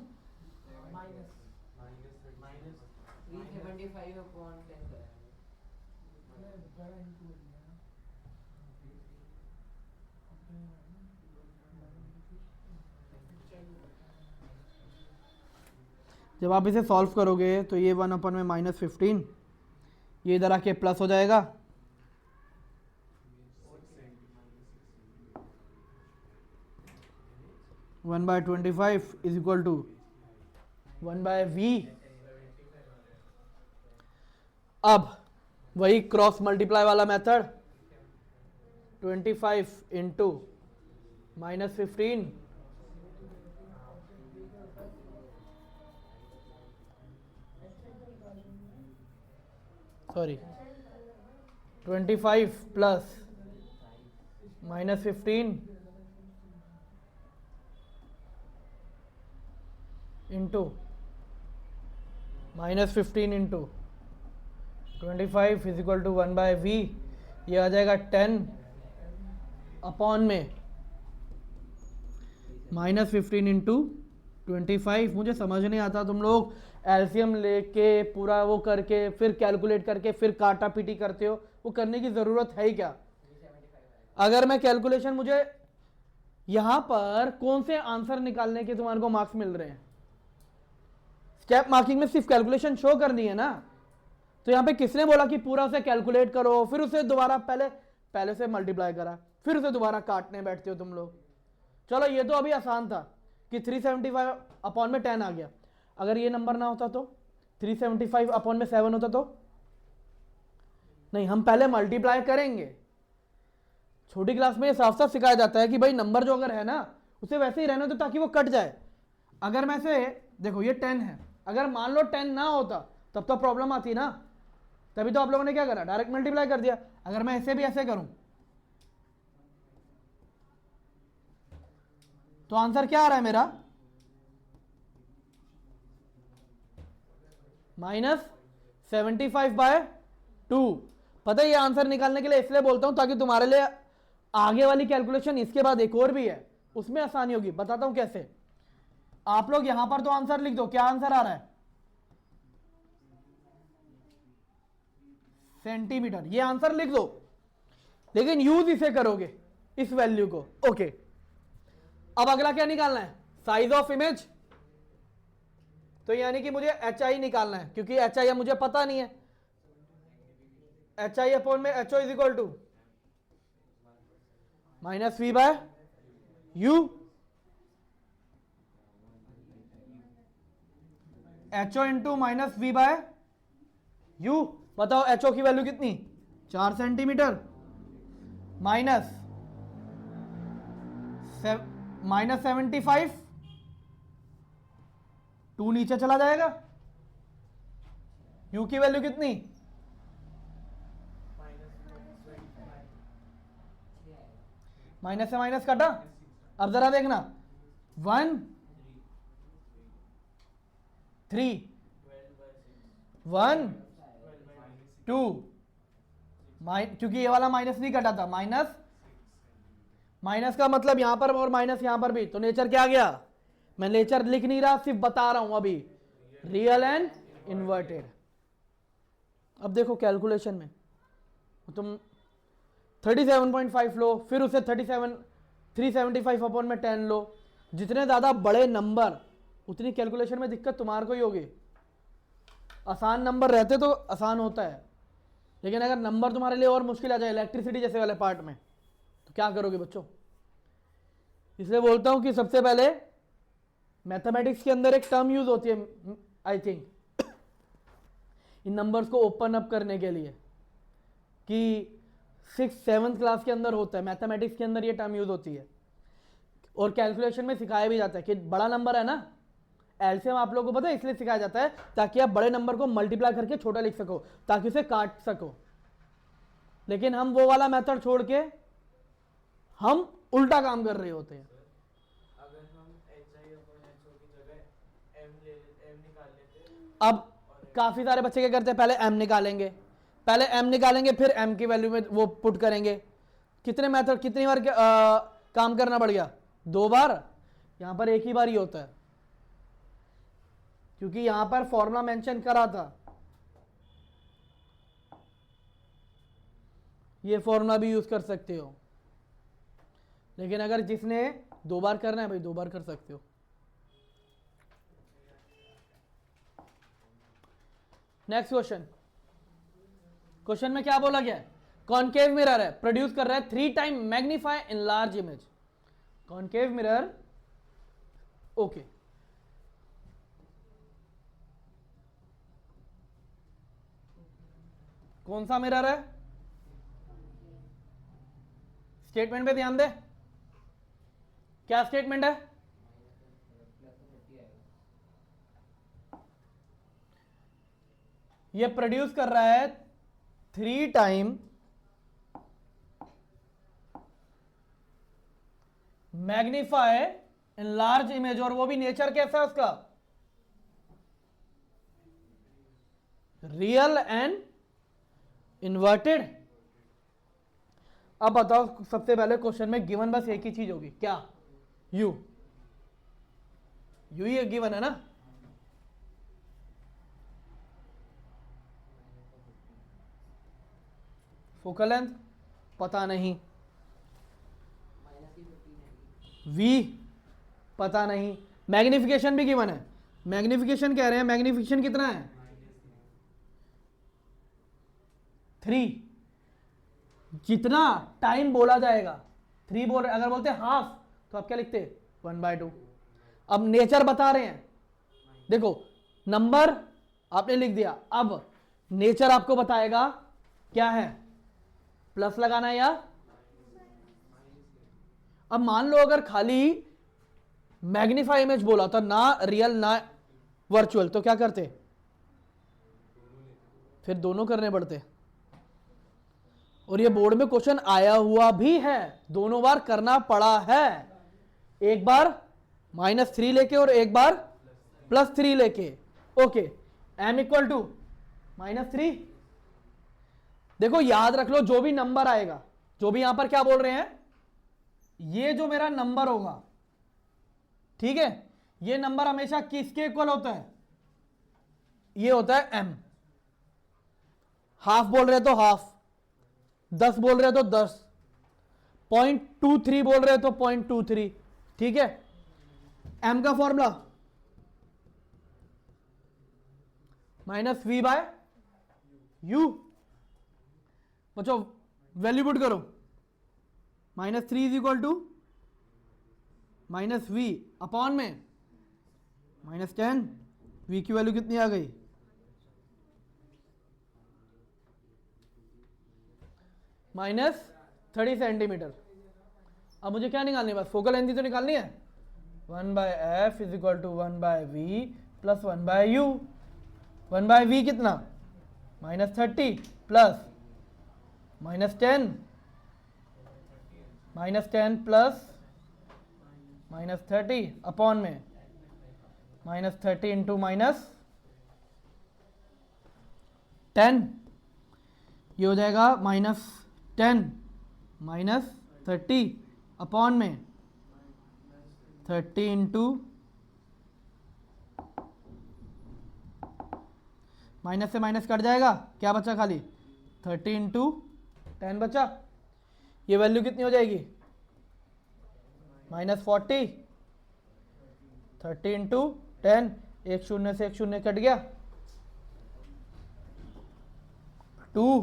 जब आप इसे सॉल्व करोगे तो ये 1 में माइनस 15, ये इधर आके प्लस हो जाएगा, one by 25 is equal to 1/v। अब वही क्रॉस मल्टीप्लाई वाला method, 25 into minus 15 sorry 25 plus minus 15 into minus 15 into 25 is equal to 1/v, ये आ जाएगा 10 अपॉन में माइनस 15 इंटू 25। मुझे समझ नहीं आता, तुम लोग एलसीएम लेके पूरा वो करके फिर कैलकुलेट करके फिर काटा पीटी करते हो, वो करने की ज़रूरत है ही क्या। अगर मैं कैलकुलेशन, मुझे यहाँ पर कौन से आंसर निकालने के तुम्हारे को मार्क्स मिल रहे हैं, स्टेप मार्किंग में सिर्फ कैलकुलेशन शो करनी है ना, तो यहाँ पे किसने बोला कि पूरा उसे कैलकुलेट करो फिर उसे दोबारा पहले से मल्टीप्लाई करा फिर उसे दोबारा काटने बैठते हो तुम लोग। चलो ये तो अभी आसान था कि 375 अपॉन में 10 आ गया, अगर ये नंबर ना होता तो 375 अपॉन में 7 होता तो नहीं, हम पहले मल्टीप्लाई करेंगे। छोटी क्लास में ये साफ साफ सिखाया जाता है कि भाई नंबर जो अगर है ना उसे वैसे ही रहने दो ताकि वो कट जाए। अगर मैं से देखो ये 10 है, अगर मान लो 10 ना होता तब तो प्रॉब्लम आती ना, तभी तो आप लोगों ने क्या करा, डायरेक्ट मल्टीप्लाई कर दिया। अगर मैं ऐसे भी ऐसे करूं तो आंसर क्या आ रहा है मेरा, -75/2। पता है ये आंसर निकालने के लिए इसलिए बोलता हूं ताकि तुम्हारे लिए आगे वाली कैलकुलेशन इसके बाद एक और भी है उसमें आसानी होगी। बताता हूं कैसे। आप लोग यहां पर तो आंसर लिख दो, क्या आंसर आ रहा है, सेंटीमीटर, ये आंसर लिख दो, लेकिन यूज इसे करोगे इस वैल्यू को। ओके, अब अगला क्या निकालना है, साइज ऑफ इमेज। तो यानी कि मुझे एच आई निकालना है, क्योंकि एच आई मुझे पता नहीं है। एच आई अपॉन में H O is equal to minus V by U, H O into minus V by U. बताओ एच ओ की वैल्यू कितनी, 4 सेंटीमीटर माइनस -75, 2 नीचे चला जाएगा। यू की वैल्यू कितनी, माइनस से माइनस कटा। अब जरा देखना 1 3 1 2 क्योंकि ये वाला माइनस नहीं कटा था, माइनस माइनस का मतलब यहां पर और माइनस यहां पर भी, तो नेचर क्या आ गया। मैं नेचर लिख नहीं रहा, सिर्फ बता रहा हूं अभी, रियल एंड इन्वर्टेड। अब देखो कैलकुलेशन में तुम 37.5 लो, फिर उसे 375 अपॉन में 10 लो। जितने ज्यादा बड़े नंबर उतनी कैलकुलेशन में दिक्कत तुम्हारे को ही होगी। आसान नंबर रहते तो आसान होता है, लेकिन अगर नंबर तुम्हारे लिए और मुश्किल आ जाए इलेक्ट्रिसिटी जैसे वाले पार्ट में, तो क्या करोगे बच्चों। इसलिए बोलता हूं कि सबसे पहले मैथमेटिक्स के अंदर एक टर्म यूज होती है, आई थिंक इन नंबर्स को ओपन अप करने के लिए, कि 6th-7th क्लास के अंदर होता है, मैथमेटिक्स के अंदर ये टर्म यूज होती है। और कैलकुलेशन में सिखाया भी जाता है कि बड़ा नंबर है ना, एलसीएम आप लोगों को पता है इसलिए सिखाया जाता है ताकि आप बड़े नंबर को मल्टीप्लाई करके छोटा लिख सको, ताकि उसे काट सको। लेकिन हम वो वाला मेथड छोड़ के हम उल्टा काम कर रहे होते हैं। अगर हम HI/HO की जगह M निकाल लेते, अब काफी सारे बच्चे क्या करते हैं, पहले m निकालेंगे, फिर m की वैल्यू में वो पुट करेंगे। कितने मेथड, कितनी बार काम करना पड़ गया, 2 बार। यहां पर एक ही बार ही होता है, क्योंकि यहां पर फॉर्मूला मेंशन करा था। ये फॉर्मूला भी यूज कर सकते हो, लेकिन अगर जिसने 2 बार करना है भाई 2 बार कर सकते हो। नेक्स्ट क्वेश्चन में क्या बोला गया है, कॉनकेव मिरर है, प्रोड्यूस कर रहा है 3 time magnify in large image. Concave mirror, okay, कौन सा मिरर है, स्टेटमेंट पे ध्यान दे, क्या स्टेटमेंट है, ये प्रोड्यूस कर रहा है 3 time magnify in large image, और वो भी नेचर कैसा है उसका, रियल एंड इन्वर्टेड। अब बताओ, सबसे पहले क्वेश्चन में गिवन बस एक ही चीज होगी, क्या, यू ही गिवन है ना। फोकल लेंथ पता नहीं, वी पता नहीं, मैग्निफिकेशन भी गिवन है। मैग्निफिकेशन कह रहे हैं, मैग्निफिकेशन कितना है, 3। जितना टाइम बोला जाएगा, 3 बोल रहे, अगर बोलते हाफ तो आप क्या लिखते, 1/2। अब नेचर बता रहे हैं, देखो नंबर आपने लिख दिया, अब नेचर आपको बताएगा क्या है, प्लस लगाना है या। अब मान लो अगर खाली मैग्नीफाई इमेज बोला था, ना रियल ना वर्चुअल, तो क्या करते, फिर दोनों करने पड़ते। और ये बोर्ड में क्वेश्चन आया हुआ भी है, दोनों बार करना पड़ा है, एक बार -3 लेके और एक बार +3 लेके। Okay, m equal to -3। देखो याद रख लो, जो भी नंबर आएगा, जो भी यहां पर क्या बोल रहे हैं, ये जो मेरा नंबर होगा, ठीक है, ये नंबर हमेशा किसके इक्वल होता है, ये होता है m। हाफ बोल रहे तो हाफ, 10 बोल रहे तो 10, 0.23 बोल रहे तो 0.23, ठीक है। m का फॉर्मूला -v/u, बच्चों वैल्यू पुट करो, -3 is equal to -v upon में -10, v की वैल्यू कितनी आ गई, -30 सेंटीमीटर। अब मुझे क्या निकालनी है, बस फोकल लेंथ ही तो निकालनी है। 1/f is equal to 1/v plus 1/u। 1/v कितना, -30 प्लस -10, -10 प्लस -30 अपॉन में -30 इंटू -10, ये हो जाएगा -10 -30 अपॉन में 30 इंटू माइनस से माइनस कट जाएगा, क्या बचा खाली 30 इंटू 10 बचा। ये वैल्यू कितनी हो जाएगी, -40, 30 इंटू 10, एक शून्य से एक शून्य कट गया, 2,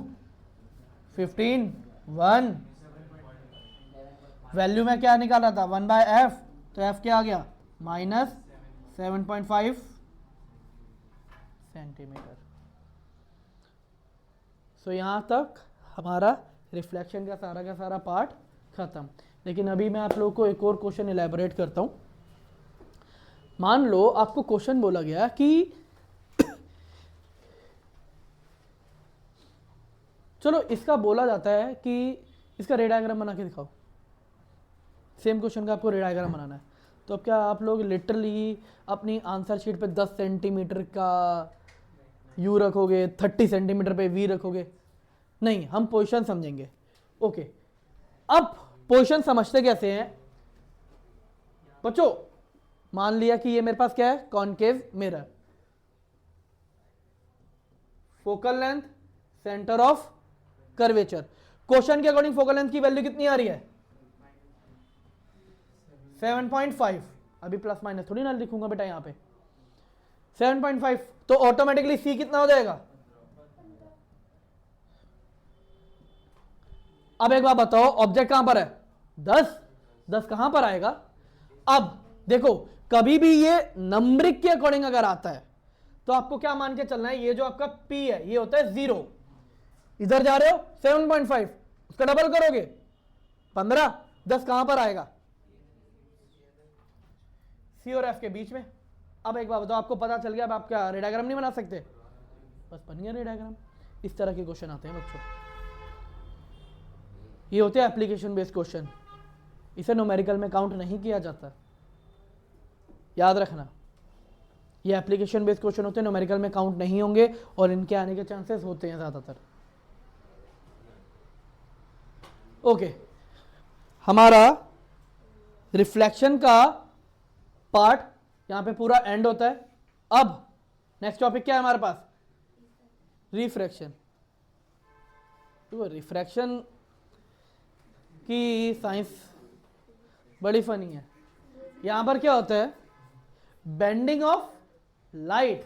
15, 1। वैल्यू में क्या निकाला था, 1/f, तो f क्या आ गया, -7.5 सेंटीमीटर। सो यहाँ तक हमारा रिफ्लेक्शन का सारा पार्ट खत्म। लेकिन अभी मैं आप लोगों को एक और क्वेश्चन इलेबोरेट करता हूँ। मान लो आपको क्वेश्चन बोला गया कि चलो इसका बोला जाता है कि इसका रे डायग्राम बना के दिखाओ। सेम क्वेश्चन का आपको रे डायग्राम बनाना है, तो अब क्या आप लोग लिटरली अपनी आंसर शीट पे 10 सेंटीमीटर का यू रखोगे, 30 सेंटीमीटर पे वी रखोगे? नहीं, हम पोजीशन समझेंगे। ओके, अब पोजीशन समझते कैसे हैं बच्चों? मान लिया कि ये मेरे पास क्या है, concave mirror, focal length, centre of curvature. Question के अकॉर्डिंग फोकल लेंथ की वैल्यू कितनी आ रही है, 7.5। अभी प्लस माइनस थोड़ी ना लिखूंगा बेटा यहां पे, 7.5, तो ऑटोमेटिकली सी कितना हो जाएगा। अब एक बात बताओ, ऑब्जेक्ट कहां पर है, 10 कहां पर आएगा। अब देखो, कभी भी ये नंबरिक के अकॉर्डिंग अगर आता है तो आपको क्या मान के चलना है, ये जो आपका P है ये होता है 0, इधर जा रहे हो 7.5, उसका डबल करोगे 15, 10 कहां पर आएगा, C और F के बीच में। अब एक बात बताओ, आपको पता चल गया, अब आप क्या रे डायग्राम नहीं बना सकते, बस बन गया रे डायग्राम। इस तरह के क्वेश्चन आते हैं बच्चों, ये होते हैं एप्लीकेशन बेस्ड क्वेश्चन, इसे न्यूमेरिकल में काउंट नहीं किया जाता, याद रखना। ये एप्लीकेशन बेस्ड क्वेश्चन होते हैं, न्यूमेरिकल में काउंट नहीं होंगे और इनके आने के चांसेस होते हैं ज़्यादातर। ओके, हमारा रिफ्लेक्शन का पार्ट यहां पे पूरा एंड होता है। अब नेक्स्ट टॉपिक क्या है हमारे पास, रिफ्रैक्शन। तो रिफ्रैक्शन की साइंस बड़ी फनी है। यहां पर क्या होता है, बेंडिंग ऑफ लाइट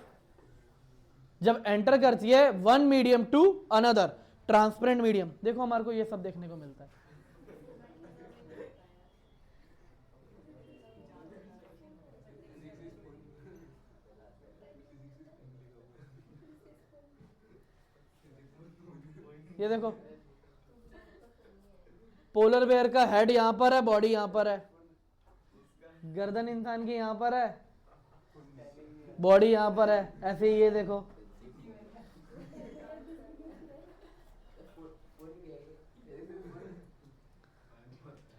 जब एंटर करती है one medium to another transparent medium. देखो हमारे को ये सब देखने को मिलता है। ये देखो, पोलर बेयर का हेड यहां पर है, बॉडी यहां पर है, गर्दन इंसान की यहां पर है, बॉडी यहां पर है, ऐसे ही ये देखो।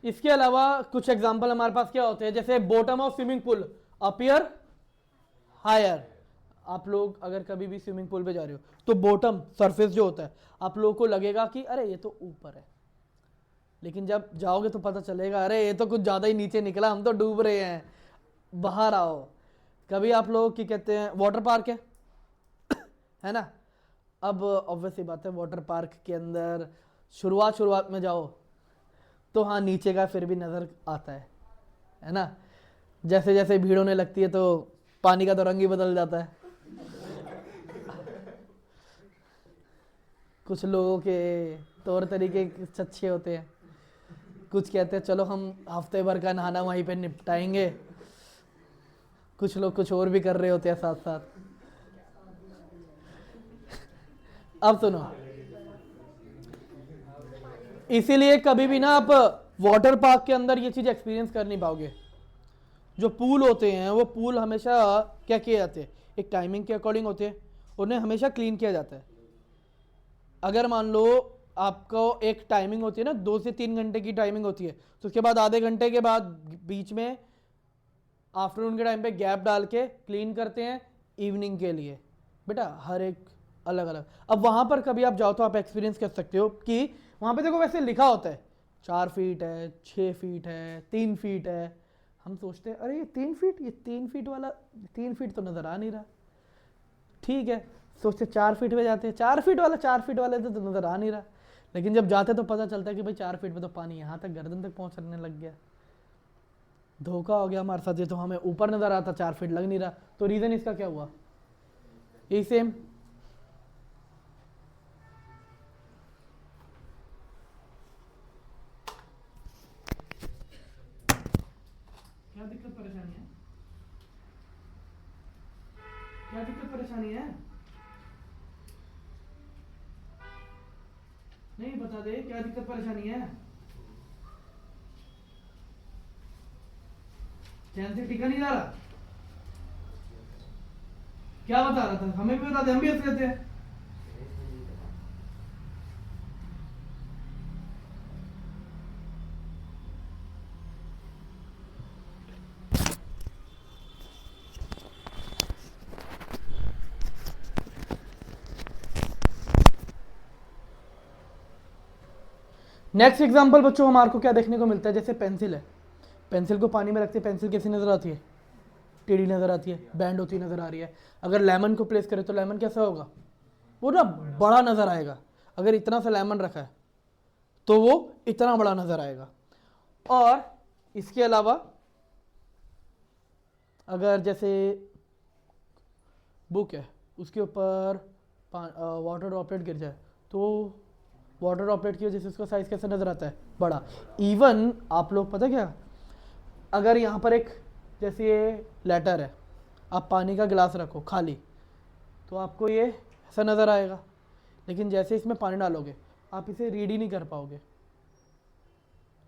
इसके अलावा कुछ एग्जांपल हमारे पास क्या होते हैं, जैसे bottom of swimming pool appear higher. आप लोग अगर कभी भी स्विमिंग पूल पे जा रहे हो तो बॉटम सरफेस जो होता है आप लोगों को लगेगा कि अरे ये तो ऊपर है, लेकिन जब जाओगे तो पता चलेगा अरे ये तो कुछ ज़्यादा ही नीचे निकला, हम तो डूब रहे हैं, बाहर आओ। कभी आप लोग क्या कहते हैं, वाटर पार्क है ना, अब ऑब्वियसली बात है वाटर पार्क के अंदर शुरुआत में जाओ तो हाँ नीचे का फिर भी नज़र आता है ना, जैसे जैसे भीड़ होने लगती है तो पानी का तो रंग ही बदल जाता है। कुछ लोगों के तौर तरीके कुछ अच्छे होते हैं, कुछ कहते हैं चलो हम हफ्ते भर का नहाना वहीं पे निपटाएंगे, कुछ लोग कुछ और भी कर रहे होते हैं साथ साथ। अब सुनो, इसीलिए कभी भी ना आप वाटर पार्क के अंदर ये चीज एक्सपीरियंस कर नहीं पाओगे। जो पूल होते हैं वो पूल हमेशा क्या किए जाते हैं, एक टाइमिंग के अकॉर्डिंग होते हैं, उन्हें हमेशा क्लीन किया जाता है। अगर मान लो आपको एक टाइमिंग होती है ना, 2 से 3 घंटे की टाइमिंग होती है, तो उसके बाद आधे घंटे के बाद बीच में आफ्टरनून के टाइम पे गैप डाल के क्लीन करते हैं इवनिंग के लिए। बेटा हर एक अलग अलग। अब वहाँ पर कभी आप जाओ तो आप एक्सपीरियंस कर सकते हो कि वहाँ पे देखो वैसे लिखा होता है 4 फीट है, 6 फीट है, 3 फीट है। हम सोचते हैं अरे ये 3 फीट, ये 3 फीट वाला 3 फीट तो नज़र आ नहीं रहा, ठीक है। सोचते 4 फीट पे जाते हैं, 4 फीट वाला 4 फीट वाले तो नज़र आ नहीं रहा, लेकिन जब जाते तो पता चलता है कि भाई 4 फीट में तो पानी यहाँ तक गर्दन तक पहुँचने लग गया। धोखा हो गया हमारे साथ, ये तो हमें ऊपर नज़र आता 4 फीट लग नहीं रहा। तो रीज़न इसका क्या हुआ, यही सेम। क्या दिक्कत परेशानी है, क्या दिक्कत परेशानी है, नहीं बता दे क्या दिक्कत परेशानी है। चैन से टिका नहीं जा रहा, क्या बता रहा था, हमें भी बता दे, हम भी हंस लेते हैं। नेक्स्ट एग्जांपल बच्चों हमारे को क्या देखने को मिलता है, जैसे पेंसिल है, पेंसिल को पानी में रखते हैं, पेंसिल कैसी नजर आती है, टेढ़ी नजर आती है, बैंड होती नजर आ रही है। अगर लेमन को प्लेस करें तो लेमन कैसा होगा, वो ना बड़ा नजर आएगा। अगर इतना सा लेमन रखा है तो वो इतना बड़ा नजर आएगा। और इसके अलावा अगर जैसे बुक है उसके ऊपर वाटर ड्रॉपलेट गिर जाए तो वाटर ड्रॉपलेट की वजह से उसका साइज कैसा नजर आता है, बड़ा। इवन आप लोग पता क्या, अगर यहाँ पर एक जैसे ये लेटर है, आप पानी का गिलास रखो खाली तो आपको ये ऐसा नज़र आएगा, लेकिन जैसे इसमें पानी डालोगे आप इसे रीड ही नहीं कर पाओगे,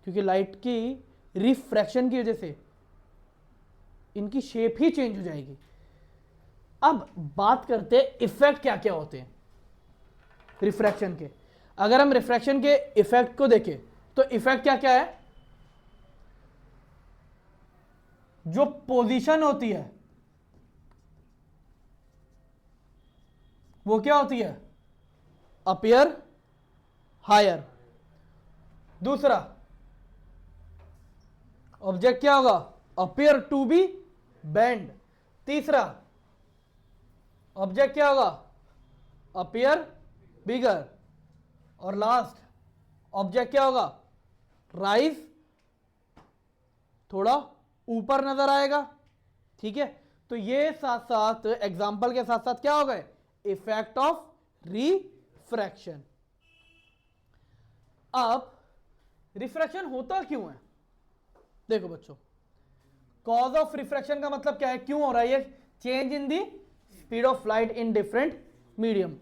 क्योंकि लाइट की रिफ्रैक्शन की वजह से इनकी शेप ही चेंज हो जाएगी। अब बात करते हैं इफेक्ट क्या क्या होते हैं रिफ्रैक्शन के। अगर हम रिफ्रैक्शन के इफेक्ट को देखें तो इफेक्ट क्या क्या है, जो पोजीशन होती है वो क्या होती है, अपीयर हायर। दूसरा ऑब्जेक्ट क्या होगा, अपीयर टू बी बेंड। तीसरा ऑब्जेक्ट क्या होगा, अपीयर बिगर। और लास्ट ऑब्जेक्ट क्या होगा, राइज, थोड़ा ऊपर नजर आएगा, ठीक है। तो ये साथ साथ एग्जाम्पल के साथ साथ क्या हो गए, इफेक्ट ऑफ रिफ्रैक्शन। अब रिफ्रैक्शन होता क्यों है, देखो बच्चों, कॉज ऑफ रिफ्रैक्शन का मतलब क्या है, क्यों हो रहा है ये, change in the speed of light in different medium.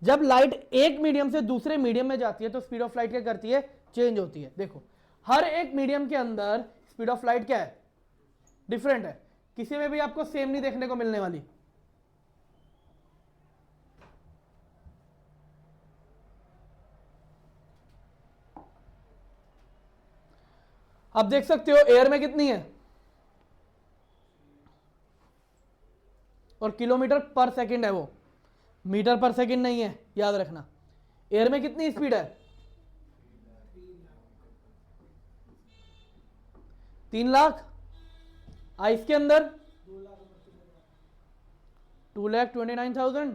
जब लाइट एक मीडियम से दूसरे मीडियम में जाती है तो स्पीड ऑफ लाइट क्या करती है, चेंज होती है। देखो हर एक मीडियम के अंदर स्पीड ऑफ लाइट क्या है, डिफरेंट है, किसी में भी आपको सेम नहीं देखने को मिलने वाली। आप देख सकते हो एयर में कितनी है, और किलोमीटर पर सेकंड है वो, मीटर पर सेकंड नहीं है, याद रखना। एयर में कितनी स्पीड है, 3 लाख। आइस के अंदर 2,29,000।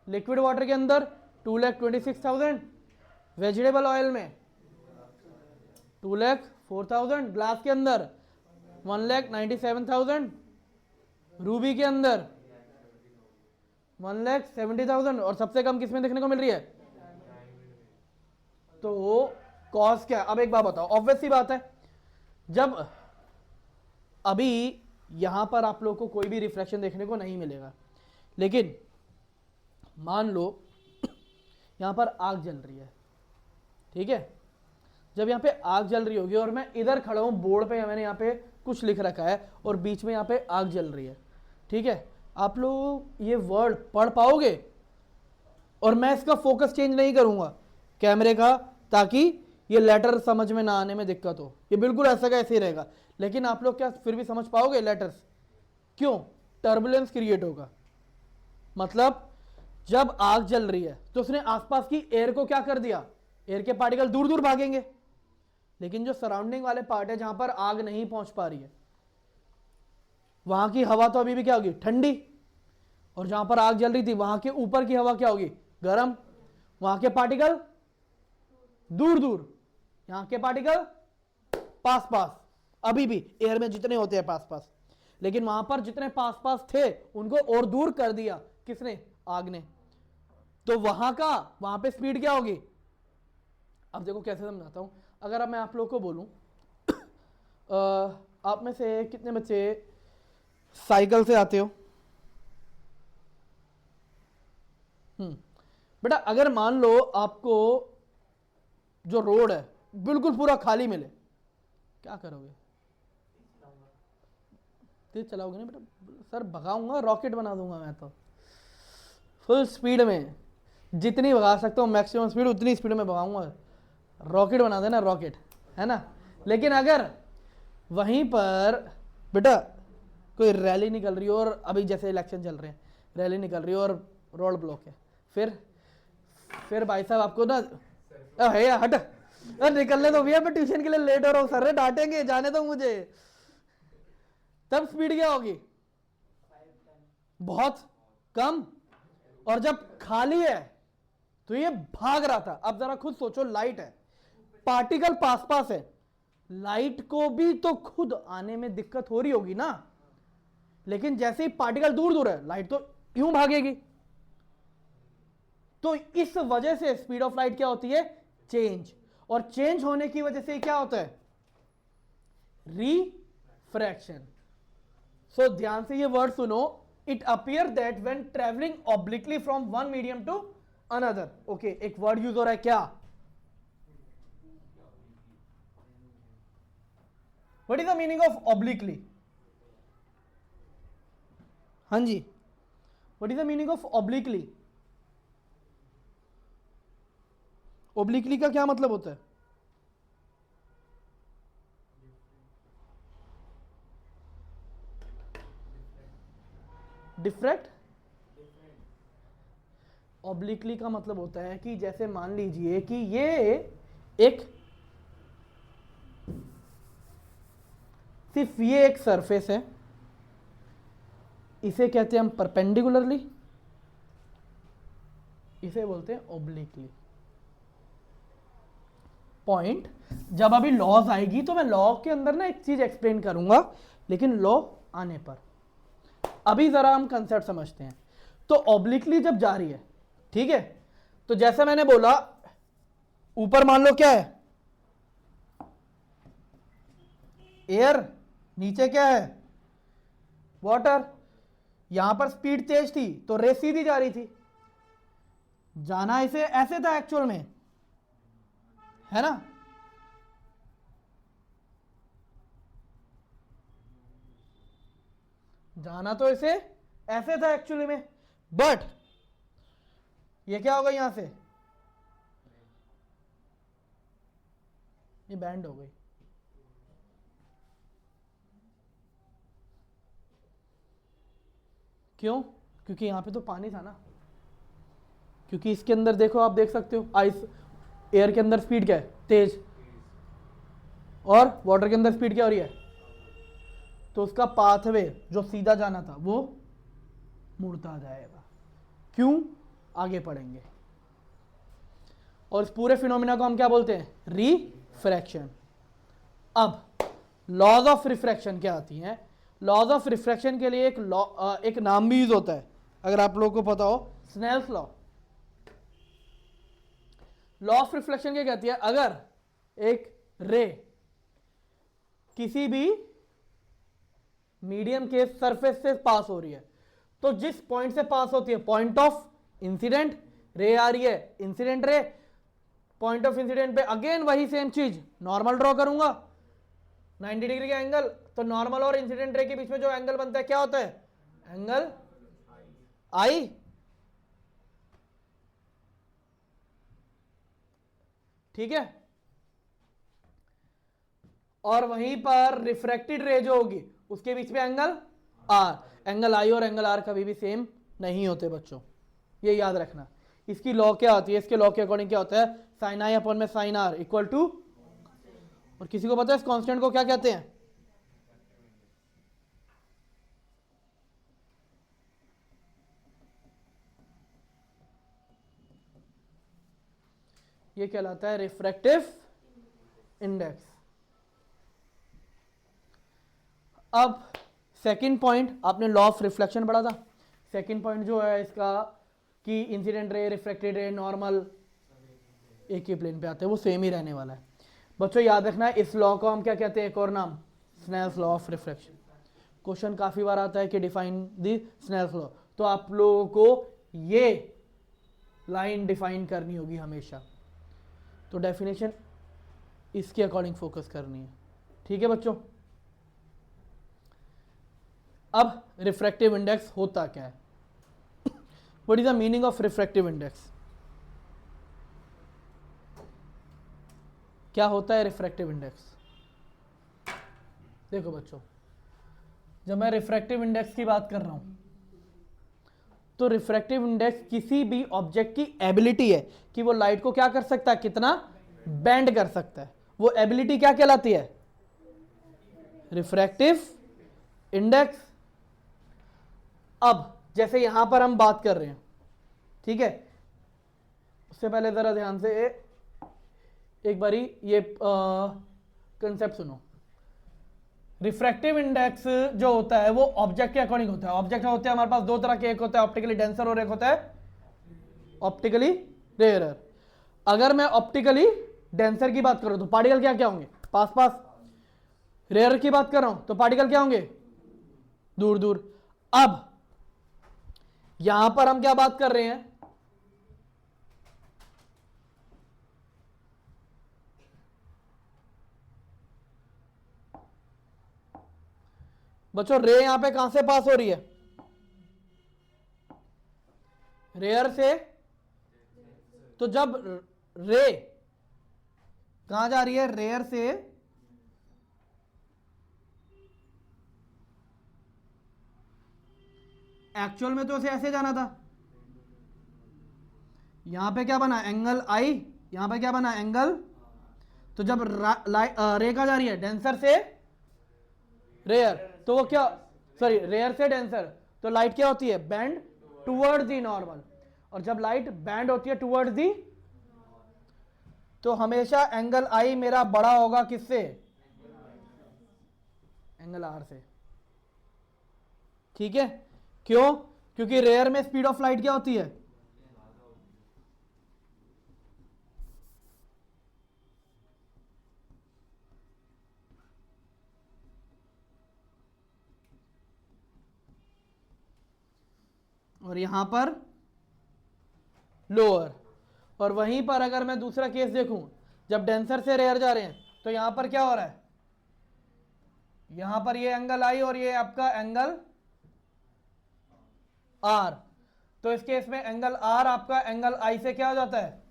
लिक्विड वाटर के अंदर 2,26,000। वेजिटेबल ऑयल में 2,04,000। ग्लास के अंदर 1,97,000। रूबी के अंदर 1,70,000। और सबसे कम किसमें देखने को मिल रही है, तो कॉस क्या है? अब एक बात बताओ, ऑब्वियस सी बात है, जब अभी यहां पर आप लोग को कोई भी रिफ्लेक्शन देखने को नहीं मिलेगा, लेकिन मान लो यहां पर आग जल रही है, ठीक है, जब यहाँ पे आग जल रही होगी और मैं इधर खड़ा हूं, बोर्ड पे मैंने यहाँ पे कुछ लिख रखा है और बीच में यहाँ पे आग जल रही है, ठीक है, आप लोग ये वर्ड पढ़ पाओगे? और मैं इसका फोकस चेंज नहीं करूंगा कैमरे का, ताकि ये लेटर समझ में ना आने में दिक्कत हो, ये बिल्कुल ऐसा का ऐसे ही रहेगा, लेकिन आप लोग क्या फिर भी समझ पाओगे लेटर्स? क्यों? टर्बुलेंस क्रिएट होगा। मतलब जब आग जल रही है तो उसने आसपास की एयर को क्या कर दिया, एयर के पार्टिकल दूर दूर भागेंगे, लेकिन जो सराउंडिंग वाले पार्ट है जहां पर आग नहीं पहुंच पा रही है, वहां की हवा तो अभी भी क्या होगी, ठंडी, और जहां पर आग जल रही थी वहां के ऊपर की हवा क्या होगी, गर्म, वहां के पार्टिकल दूर दूर, यहां के पार्टिकल पास पास, अभी भी एयर में जितने होते हैं पास पास, लेकिन वहां पर जितने पास पास थे उनको और दूर कर दिया किसने, आग ने, तो वहां पे स्पीड क्या होगी? अब देखो कैसे समझाता हूं, अगर अब मैं आप लोग को बोलूं आप में से कितने बच्चे साइकिल से आते हो? बेटा अगर मान लो आपको जो रोड है बिल्कुल पूरा खाली मिले, क्या करोगे? तेज चलाओगे ना बेटा? सर भगाऊंगा, रॉकेट बना दूंगा मैं तो, फुल स्पीड में, जितनी भगा सकता हूँ मैक्सिमम स्पीड उतनी स्पीड में भगाऊंगा, रॉकेट बना देना, रॉकेट, है ना। लेकिन अगर वहीं पर बेटा कोई रैली निकल रही हो, और अभी जैसे इलेक्शन चल रहे हैं, रैली निकल रही हो और रोड ब्लॉक है, फिर भाई साहब आपको ना है या हट, निकलने तो भैया, मैं ट्यूशन के लिए लेट हो रहा हूँ, सर ने डांटेंगे, जाने दो मुझे, तब स्पीड क्या होगी? बहुत कम। और जब खाली है तो ये भाग रहा था। अब जरा खुद सोचो, लाइट है, पार्टिकल पास पास है, लाइट को भी तो खुद आने में दिक्कत हो रही होगी ना, लेकिन जैसे ही पार्टिकल दूर दूर है लाइट तो यूं भागेगी। तो इस वजह से स्पीड ऑफ लाइट क्या होती है? चेंज। और चेंज होने की वजह से क्या होता है? रिफ्रैक्शन। सो ध्यान से ये वर्ड सुनो, it appear that when travelling obliquely from one medium to another. Okay, एक वर्ड यूज हो रहा है क्या? What is the meaning of obliquely? हाँ जी, what is the meaning of obliquely? Obliquely का क्या मतलब होता है? डिफ्रैक्ट। ऑब्लिकली का मतलब होता है कि जैसे मान लीजिए कि ये एक, सिर्फ ये एक सरफेस है, इसे कहते हैं हम परपेंडिकुलरली, इसे बोलते हैं ओब्लिकली। पॉइंट, जब अभी लॉज आएगी तो मैं लॉ के अंदर ना एक चीज एक्सप्लेन करूंगा, लेकिन लॉ आने पर अभी जरा हम कंसेप्ट समझते हैं। तो ऑब्लिकली जब जा रही है, ठीक है, तो जैसा मैंने बोला, ऊपर मान लो क्या है? एयर, नीचे क्या है? वाटर। यहां पर स्पीड तेज थी तो रेस सीधी जा रही थी, जाना इसे ऐसे था एक्चुअल में, है ना? जाना तो इसे ऐसे था एक्चुअली में, बट ये क्या होगा? यहां से ये बैंड हो गई। क्यों? क्योंकि यहां पे तो पानी था ना, क्योंकि इसके अंदर देखो, आप देख सकते हो आइस, एयर के अंदर स्पीड क्या है? तेज, और वाटर के अंदर स्पीड क्या हो रही है? तो उसका पाथवे जो सीधा जाना था वो मुड़ता जाएगा। क्यों? आगे पढ़ेंगे। और इस पूरे फिनोमिना को हम क्या बोलते हैं? रिफ्रैक्शन। अब लॉज ऑफ रिफ्रैक्शन क्या आती हैं? लॉज ऑफ रिफ्रैक्शन के लिए एक नाम भी यूज होता है, अगर आप लोगों को पता हो, Snell's law. Law of reflection क्या कहती है, अगर एक रे किसी भी मीडियम के सरफेस से पास हो रही है तो जिस पॉइंट से पास होती है, पॉइंट ऑफ इंसिडेंट रे आ रही है, incident ray, point of incident पे अगेन वही सेम चीज, नॉर्मल ड्रॉ करूंगा 90 डिग्री का एंगल, तो नॉर्मल और इंसिडेंट रे के बीच में जो एंगल बनता है क्या होता है, एंगल आई। ठीक है, और वहीं पर रिफ्रैक्टेड रे जो होगी उसके बीच में एंगल आर, एंगल आई और एंगल आर कभी भी सेम नहीं होते बच्चों, ये याद रखना। इसकी लॉ क्या होती है, इसके लॉ के अकॉर्डिंग क्या होता है, साइन आई अपॉन में साइन आर इक्वल टू, और किसी को पता है इस कांस्टेंट को क्या कहते हैं, ये कहलाता है रिफ्रैक्टिव इंडेक्स। अब सेकंड पॉइंट, आपने लॉ ऑफ रिफ्लेक्शन पढ़ा था, सेकंड पॉइंट जो है इसका कि इंसिडेंट रे, रिफ्रैक्टेड रे, नॉर्मल एक ही प्लेन पे आते हैं, वो सेम ही रहने वाला है। बच्चों याद रखना इस लॉ को हम क्या कहते हैं, एक और नाम Snell's law of reflection. Question काफी बार आता है कि डिफाइन दी स्नेल्स लॉ, तो आप लोगों को ये लाइन डिफाइन करनी होगी हमेशा, तो डेफिनेशन इसके अकॉर्डिंग फोकस करनी है। ठीक है बच्चों, अब रिफ्रैक्टिव इंडेक्स होता क्या है, what is the meaning of refractive index, क्या होता है रिफ्रैक्टिव इंडेक्स। देखो बच्चों, जब मैं रिफ्रैक्टिव इंडेक्स की बात कर रहा हूं तो रिफ्रैक्टिव इंडेक्स किसी भी ऑब्जेक्ट की एबिलिटी है कि वो लाइट को क्या कर सकता है, कितना बेंड कर सकता है, वो एबिलिटी क्या कहलाती है, रिफ्रैक्टिव इंडेक्स। अब जैसे यहां पर हम बात कर रहे हैं, ठीक है, उससे पहले जरा ध्यान से एक बारी ये कंसेप्ट सुनो। रिफ्रैक्टिव इंडेक्स जो होता है वो ऑब्जेक्ट के अकॉर्डिंग होता है। ऑब्जेक्ट होते हैं हमारे पास दो तरह के, एक होता है ऑप्टिकली डेंसर और एक होता है ऑप्टिकली रेयरर। अगर मैं ऑप्टिकली डेंसर की बात करूं तो पार्टिकल क्या क्या होंगे, पास पास। रेयर की बात कर रहा हूं तो पार्टिकल क्या होंगे, दूर दूर। अब यहां पर हम क्या बात कर रहे हैं, बच्चों रे यहां पे कहां से पास हो रही है, रेयर से। तो जब रे कहां जा रही है, रेयर से एक्चुअल में तो उसे ऐसे जाना था, यहां पे क्या बना एंगल आई, यहां पे क्या बना एंगल। तो जब रे कहां जा रही है, डेंसर से रेयर, तो वो क्या, सॉरी रेयर से डेंसर, तो लाइट क्या होती है, बैंड टुवर्ड्स दी नॉर्मल। और जब लाइट बैंड होती है टुवर्ड्स दी, तो हमेशा एंगल आई मेरा बड़ा होगा किससे, एंगल आर से। ठीक है, क्यों, क्योंकि रेयर में स्पीड ऑफ लाइट क्या होती है, और यहां पर लोअर। और वहीं पर अगर मैं दूसरा केस देखूं, जब डेंसर से रेयर जा रहे हैं तो यहां पर क्या हो रहा है, यहां पर ये एंगल आई और ये आपका एंगल आर। तो इस केस में एंगल आर आपका एंगल आई से क्या हो जाता है,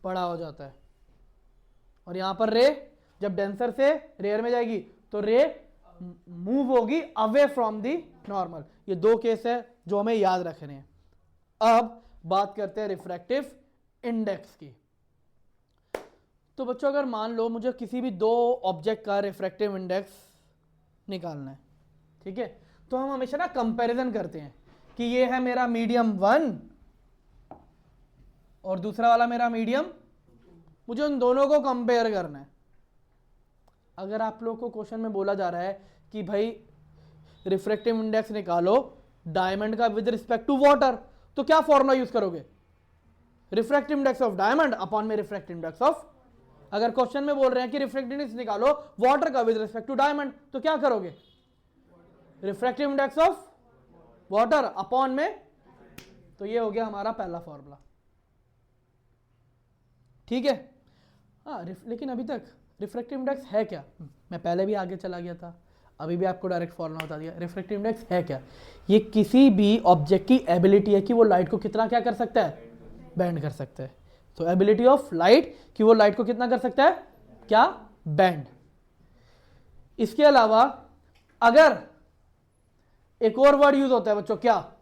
बड़ा हो जाता है। और यहां पर रे जब डेंसर से रेयर में जाएगी तो रे मूव होगी अवे फ्रॉम दी नॉर्मल। ये दो केस है जो हमें याद रखने हैं। अब बात करते हैं रिफ्रैक्टिव इंडेक्स की। तो बच्चों अगर मान लो मुझे किसी भी दो ऑब्जेक्ट का रिफ्रैक्टिव इंडेक्स निकालना है, ठीक है, तो हम हमेशा ना कंपैरिजन करते हैं कि ये है मेरा मीडियम 1 और दूसरा वाला मेरा मीडियम, मुझे उन दोनों को कंपेयर करना है। अगर आप लोग को क्वेश्चन में बोला जा रहा है कि भाई रिफ्रैक्टिव इंडेक्स निकालो डायमंड का विद रिस्पेक्ट टू वाटर, तो क्या फॉर्मूला यूज करोगे, refractive index of diamond upon में रिफ्रैक्टिव इंडेक्स ऑफ, अगर क्वेश्चन में बोल रहे हैं कि रिफ्रैक्टिव इंडेक्स निकालो वाटर का विद रिस्पेक्ट टू डायमंड, तो क्या करोगे, refractive index of water upon में, तो ये हो गया हमारा पहला फॉर्मूला। ठीक है। हाँ, लेकिन अभी तक रिफ्रैक्टिव इंडेक्स है क्या, मैं पहले भी आगे चला गया था, अभी भी आपको डायरेक्ट फॉर्मूला बता दिया। रिफ्रैक्टिव इंडेक्स है क्या, ये किसी भी ऑब्जेक्ट की एबिलिटी है कि वो लाइट को कितना क्या कर सकता है, बैंड कर सकता है। तो एबिलिटी ऑफ लाइट कि वो लाइट को कितना कर सकता है, क्या, बैंड। इसके अलावा अगर एक और वर्ड यूज होता है बच्चों, क्या,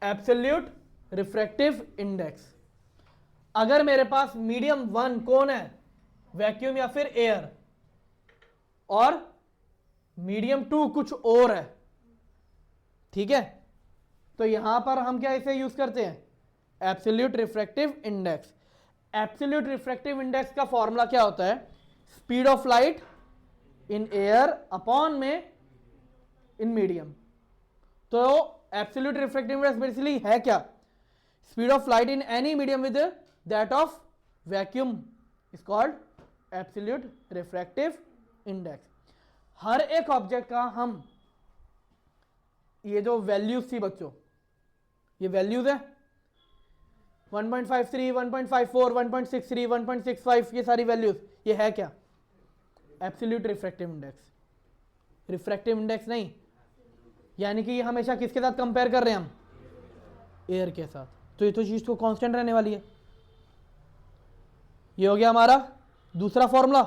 एब्सोल्यूट रिफ्रैक्टिव इंडेक्स। अगर मेरे पास मीडियम 1 कौन है, वैक्यूम या फिर एयर, और मीडियम 2 कुछ और है, ठीक है, तो यहां पर हम क्या इसे यूज करते हैं, absolute refractive index. Absolute refractive index का फॉर्मूला क्या होता है, speed of light in air upon में इन मीडियम। तो एब्सोल्यूट रिफ्रैक्टिव इंडेक्स बेसिकली है क्या, speed of light in any medium with that of vacuum is called absolute refractive index. हर एक ऑब्जेक्ट का हम, ये जो वैल्यूज थी बच्चों, ये वैल्यूज है 1.53, 1.54, 1.63, 1.65, ये सारी वैल्यूज, ये है क्या, absolute refractive index. Refractive index नहीं, यानी कि ये हमेशा किसके साथ कंपेयर कर रहे हैं हम, एयर के साथ, तो ये तो चीज तो कांस्टेंट रहने वाली है। ये हो गया हमारा दूसरा formula,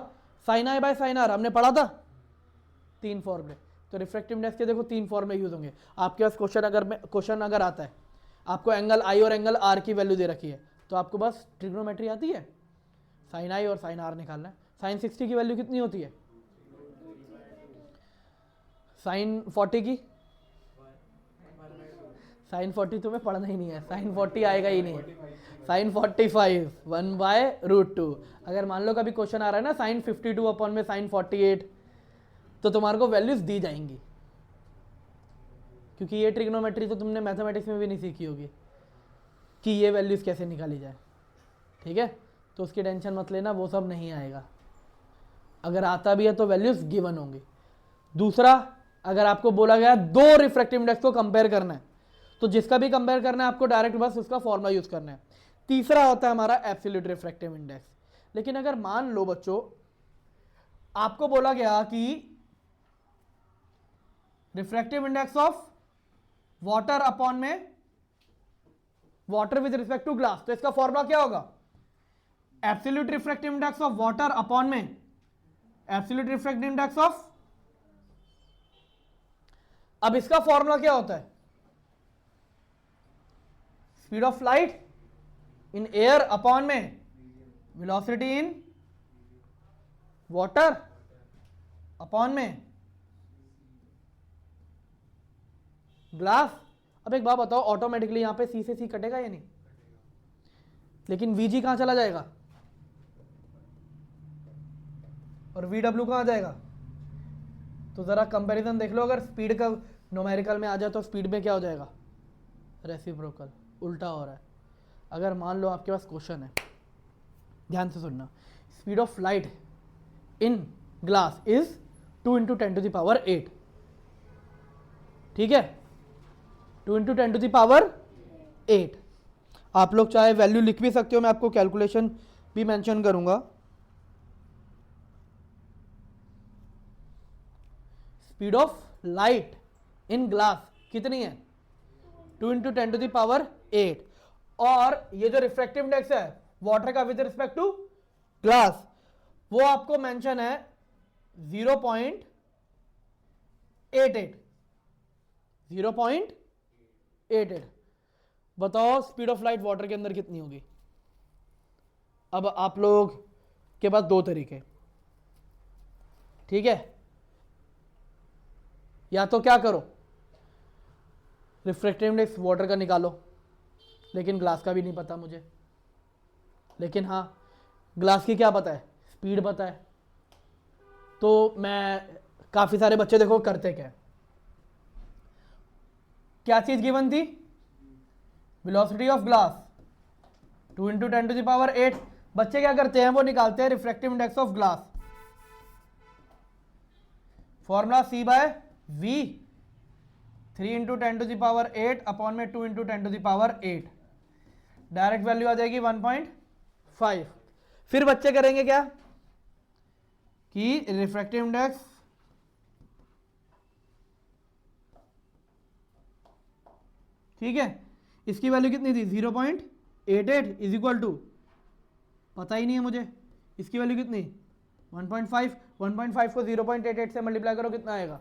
sine I by sine R, हमने पढ़ा था 3 फॉर्मूले। तो रिफ्रैक्टिव इंडेक्स के देखो 3 फॉर्मूले यूज होंगे आपके पास। क्वेश्चन अगर आता है, आपको एंगल आई और एंगल आर की वैल्यू दे रखी है, तो आपको बस ट्रिग्नोमेट्री आती है, साइन आई और साइन आर निकालना है। साइन 60 की वैल्यू कितनी होती है, साइन 40 की, साइन 40 तुम्हें पढ़ना ही नहीं है, साइन 40 आएगा ही नहीं, साइन 45 1/√2। अगर मान लो कभी क्वेश्चन आ रहा है ना साइन 52 अपॉन में साइन 48, तो तुम्हारे को वैल्यूज दी जाएंगी, क्योंकि ये ट्रिग्नोमेट्री तो तुमने मैथमेटिक्स में भी नहीं सीखी होगी कि ये वैल्यूज कैसे निकाली जाए। ठीक है, तो उसकी टेंशन मत लेना, वो सब नहीं आएगा। अगर आता भी है तो वैल्यूज गिवन होंगी। दूसरा, अगर आपको बोला गया 2 रिफ्रैक्टिव इंडेक्स को कंपेयर करना है, तो जिसका भी कंपेयर करना है आपको डायरेक्ट बस उसका फॉर्मूला यूज करना है। तीसरा होता है हमारा एब्सोल्यूट रिफ्रैक्टिव इंडेक्स। लेकिन अगर मान लो बच्चों आपको बोला गया कि refractive index of water upon में water with respect to glass, तो इसका फॉर्मूला क्या होगा, absolute refractive index of water upon में एब्सोल्यूट रिफ्रैक्टिव इंडेक्स ऑफ, अब इसका फॉर्मूला क्या होता है, speed of light in air upon में वेलोसिटी इन वाटर अपॉन में ग्लास। अब एक बात बताओ, ऑटोमेटिकली यहां पे सी से सी कटेगा या नहीं, लेकिन वीजी कहां चला जाएगा और वीडब्ल्यू कहां जाएगा। तो जरा कंपैरिजन देख लो, अगर स्पीड का न्यूमेरिकल में आ जाए तो स्पीड में क्या हो जाएगा, रेसिप्रोकल, उल्टा हो रहा है। अगर मान लो आपके पास क्वेश्चन है, ध्यान से सुनना, speed of light in glass is 2 × 10⁸, ठीक है, 2 × 10⁸। आप लोग चाहे वैल्यू लिख भी सकते हो, मैं आपको कैलकुलेशन भी मेंशन करूंगा। Speed of light in glass कितनी है, 2 × 10⁸। और ये जो रिफ्रैक्टिव इंडेक्स है वाटर का विद रिस्पेक्ट टू ग्लास, वो आपको मेंशन है 0.88। 0.88। बताओ स्पीड ऑफ लाइट वाटर के अंदर कितनी होगी। अब आप लोग के पास 2 तरीके, ठीक है, या तो क्या करो, रिफ्रैक्टिव इंडेक्स वाटर का निकालो, लेकिन ग्लास का भी नहीं पता मुझे, लेकिन हाँ ग्लास की क्या पता है, स्पीड पता है। तो मैं, काफी सारे बच्चे देखो करते क्या चीज गिवन थी, वेलोसिटी ऑफ ग्लास 2 इंटू 10⁸ बच्चे क्या करते हैं, वो निकालते हैं refractive index of glass, formula C/V, 3 into 10⁸ upon में 2 इंटू 10⁸, डायरेक्ट वैल्यू आ जाएगी 1.5। फिर बच्चे करेंगे क्या कि रिफ्रैक्टिव इंडेक्स ठीक है, इसकी वैल्यू कितनी थी 0.88 इज इक्वल टू, पता ही नहीं है मुझे इसकी वैल्यू कितनी 1.5, 1.5 को 0.88 से मल्टीप्लाई करो कितना आएगा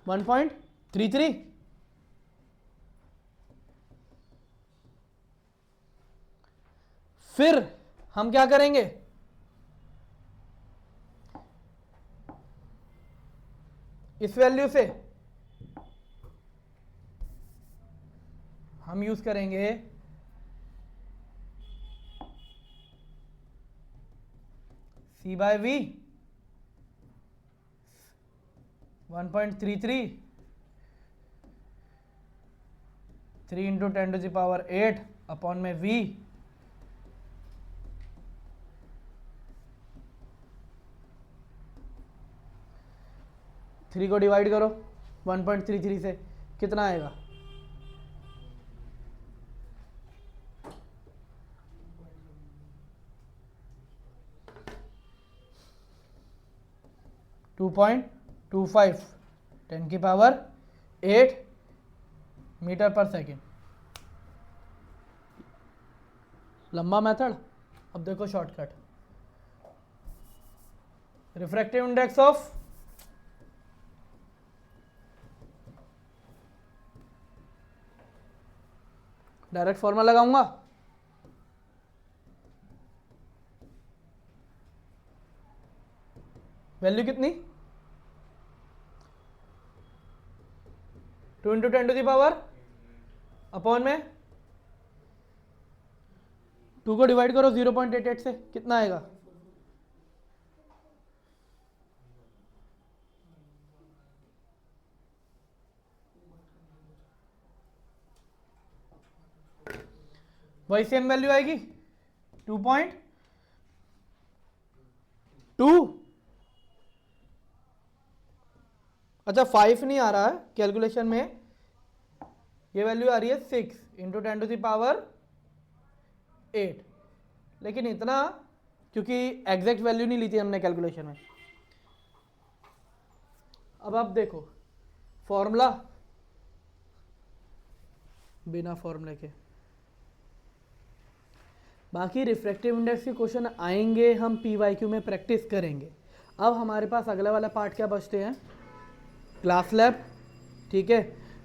1.33। फिर हम क्या करेंगे, इस वैल्यू से हम यूज करेंगे C/V 1.33, 3 इंटू 10⁸ अपॉन में V, थ्री को डिवाइड करो 1.33 से कितना आएगा 2.25 10⁸ मीटर पर सेकेंड। लंबा मेथड, अब देखो shortcut, refractive index of direct formula लगाऊंगा, वैल्यू कितनी 2 इंटू 10⁸ अपॉन में 2 को डिवाइड करो 0.88 से कितना आएगा वही सेम वैल्यू आएगी 2.2। अच्छा 5 नहीं आ रहा है कैलकुलेशन में, ये वैल्यू आ रही है 6 इंटू 10⁸, लेकिन इतना क्योंकि एग्जैक्ट वैल्यू नहीं ली थी हमने कैलकुलेशन में। अब आप देखो फॉर्मूला बिना फॉर्मूले के, बाकी रिफ्रैक्टिव इंडेक्स के क्वेश्चन आएंगे, हम PYQ में प्रैक्टिस करेंगे। अब हमारे पास अगला वाला पार्ट क्या बचते हैं, ग्लास लैब, ठीक है,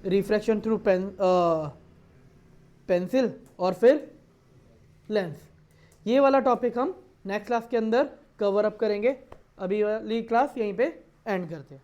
रिफ्रैक्शन थ्रू पेंसिल और फिर लेंस। ये वाला टॉपिक हम नेक्स्ट क्लास के अंदर कवर अप करेंगे। अभी वाली क्लास यहीं पे एंड करते हैं।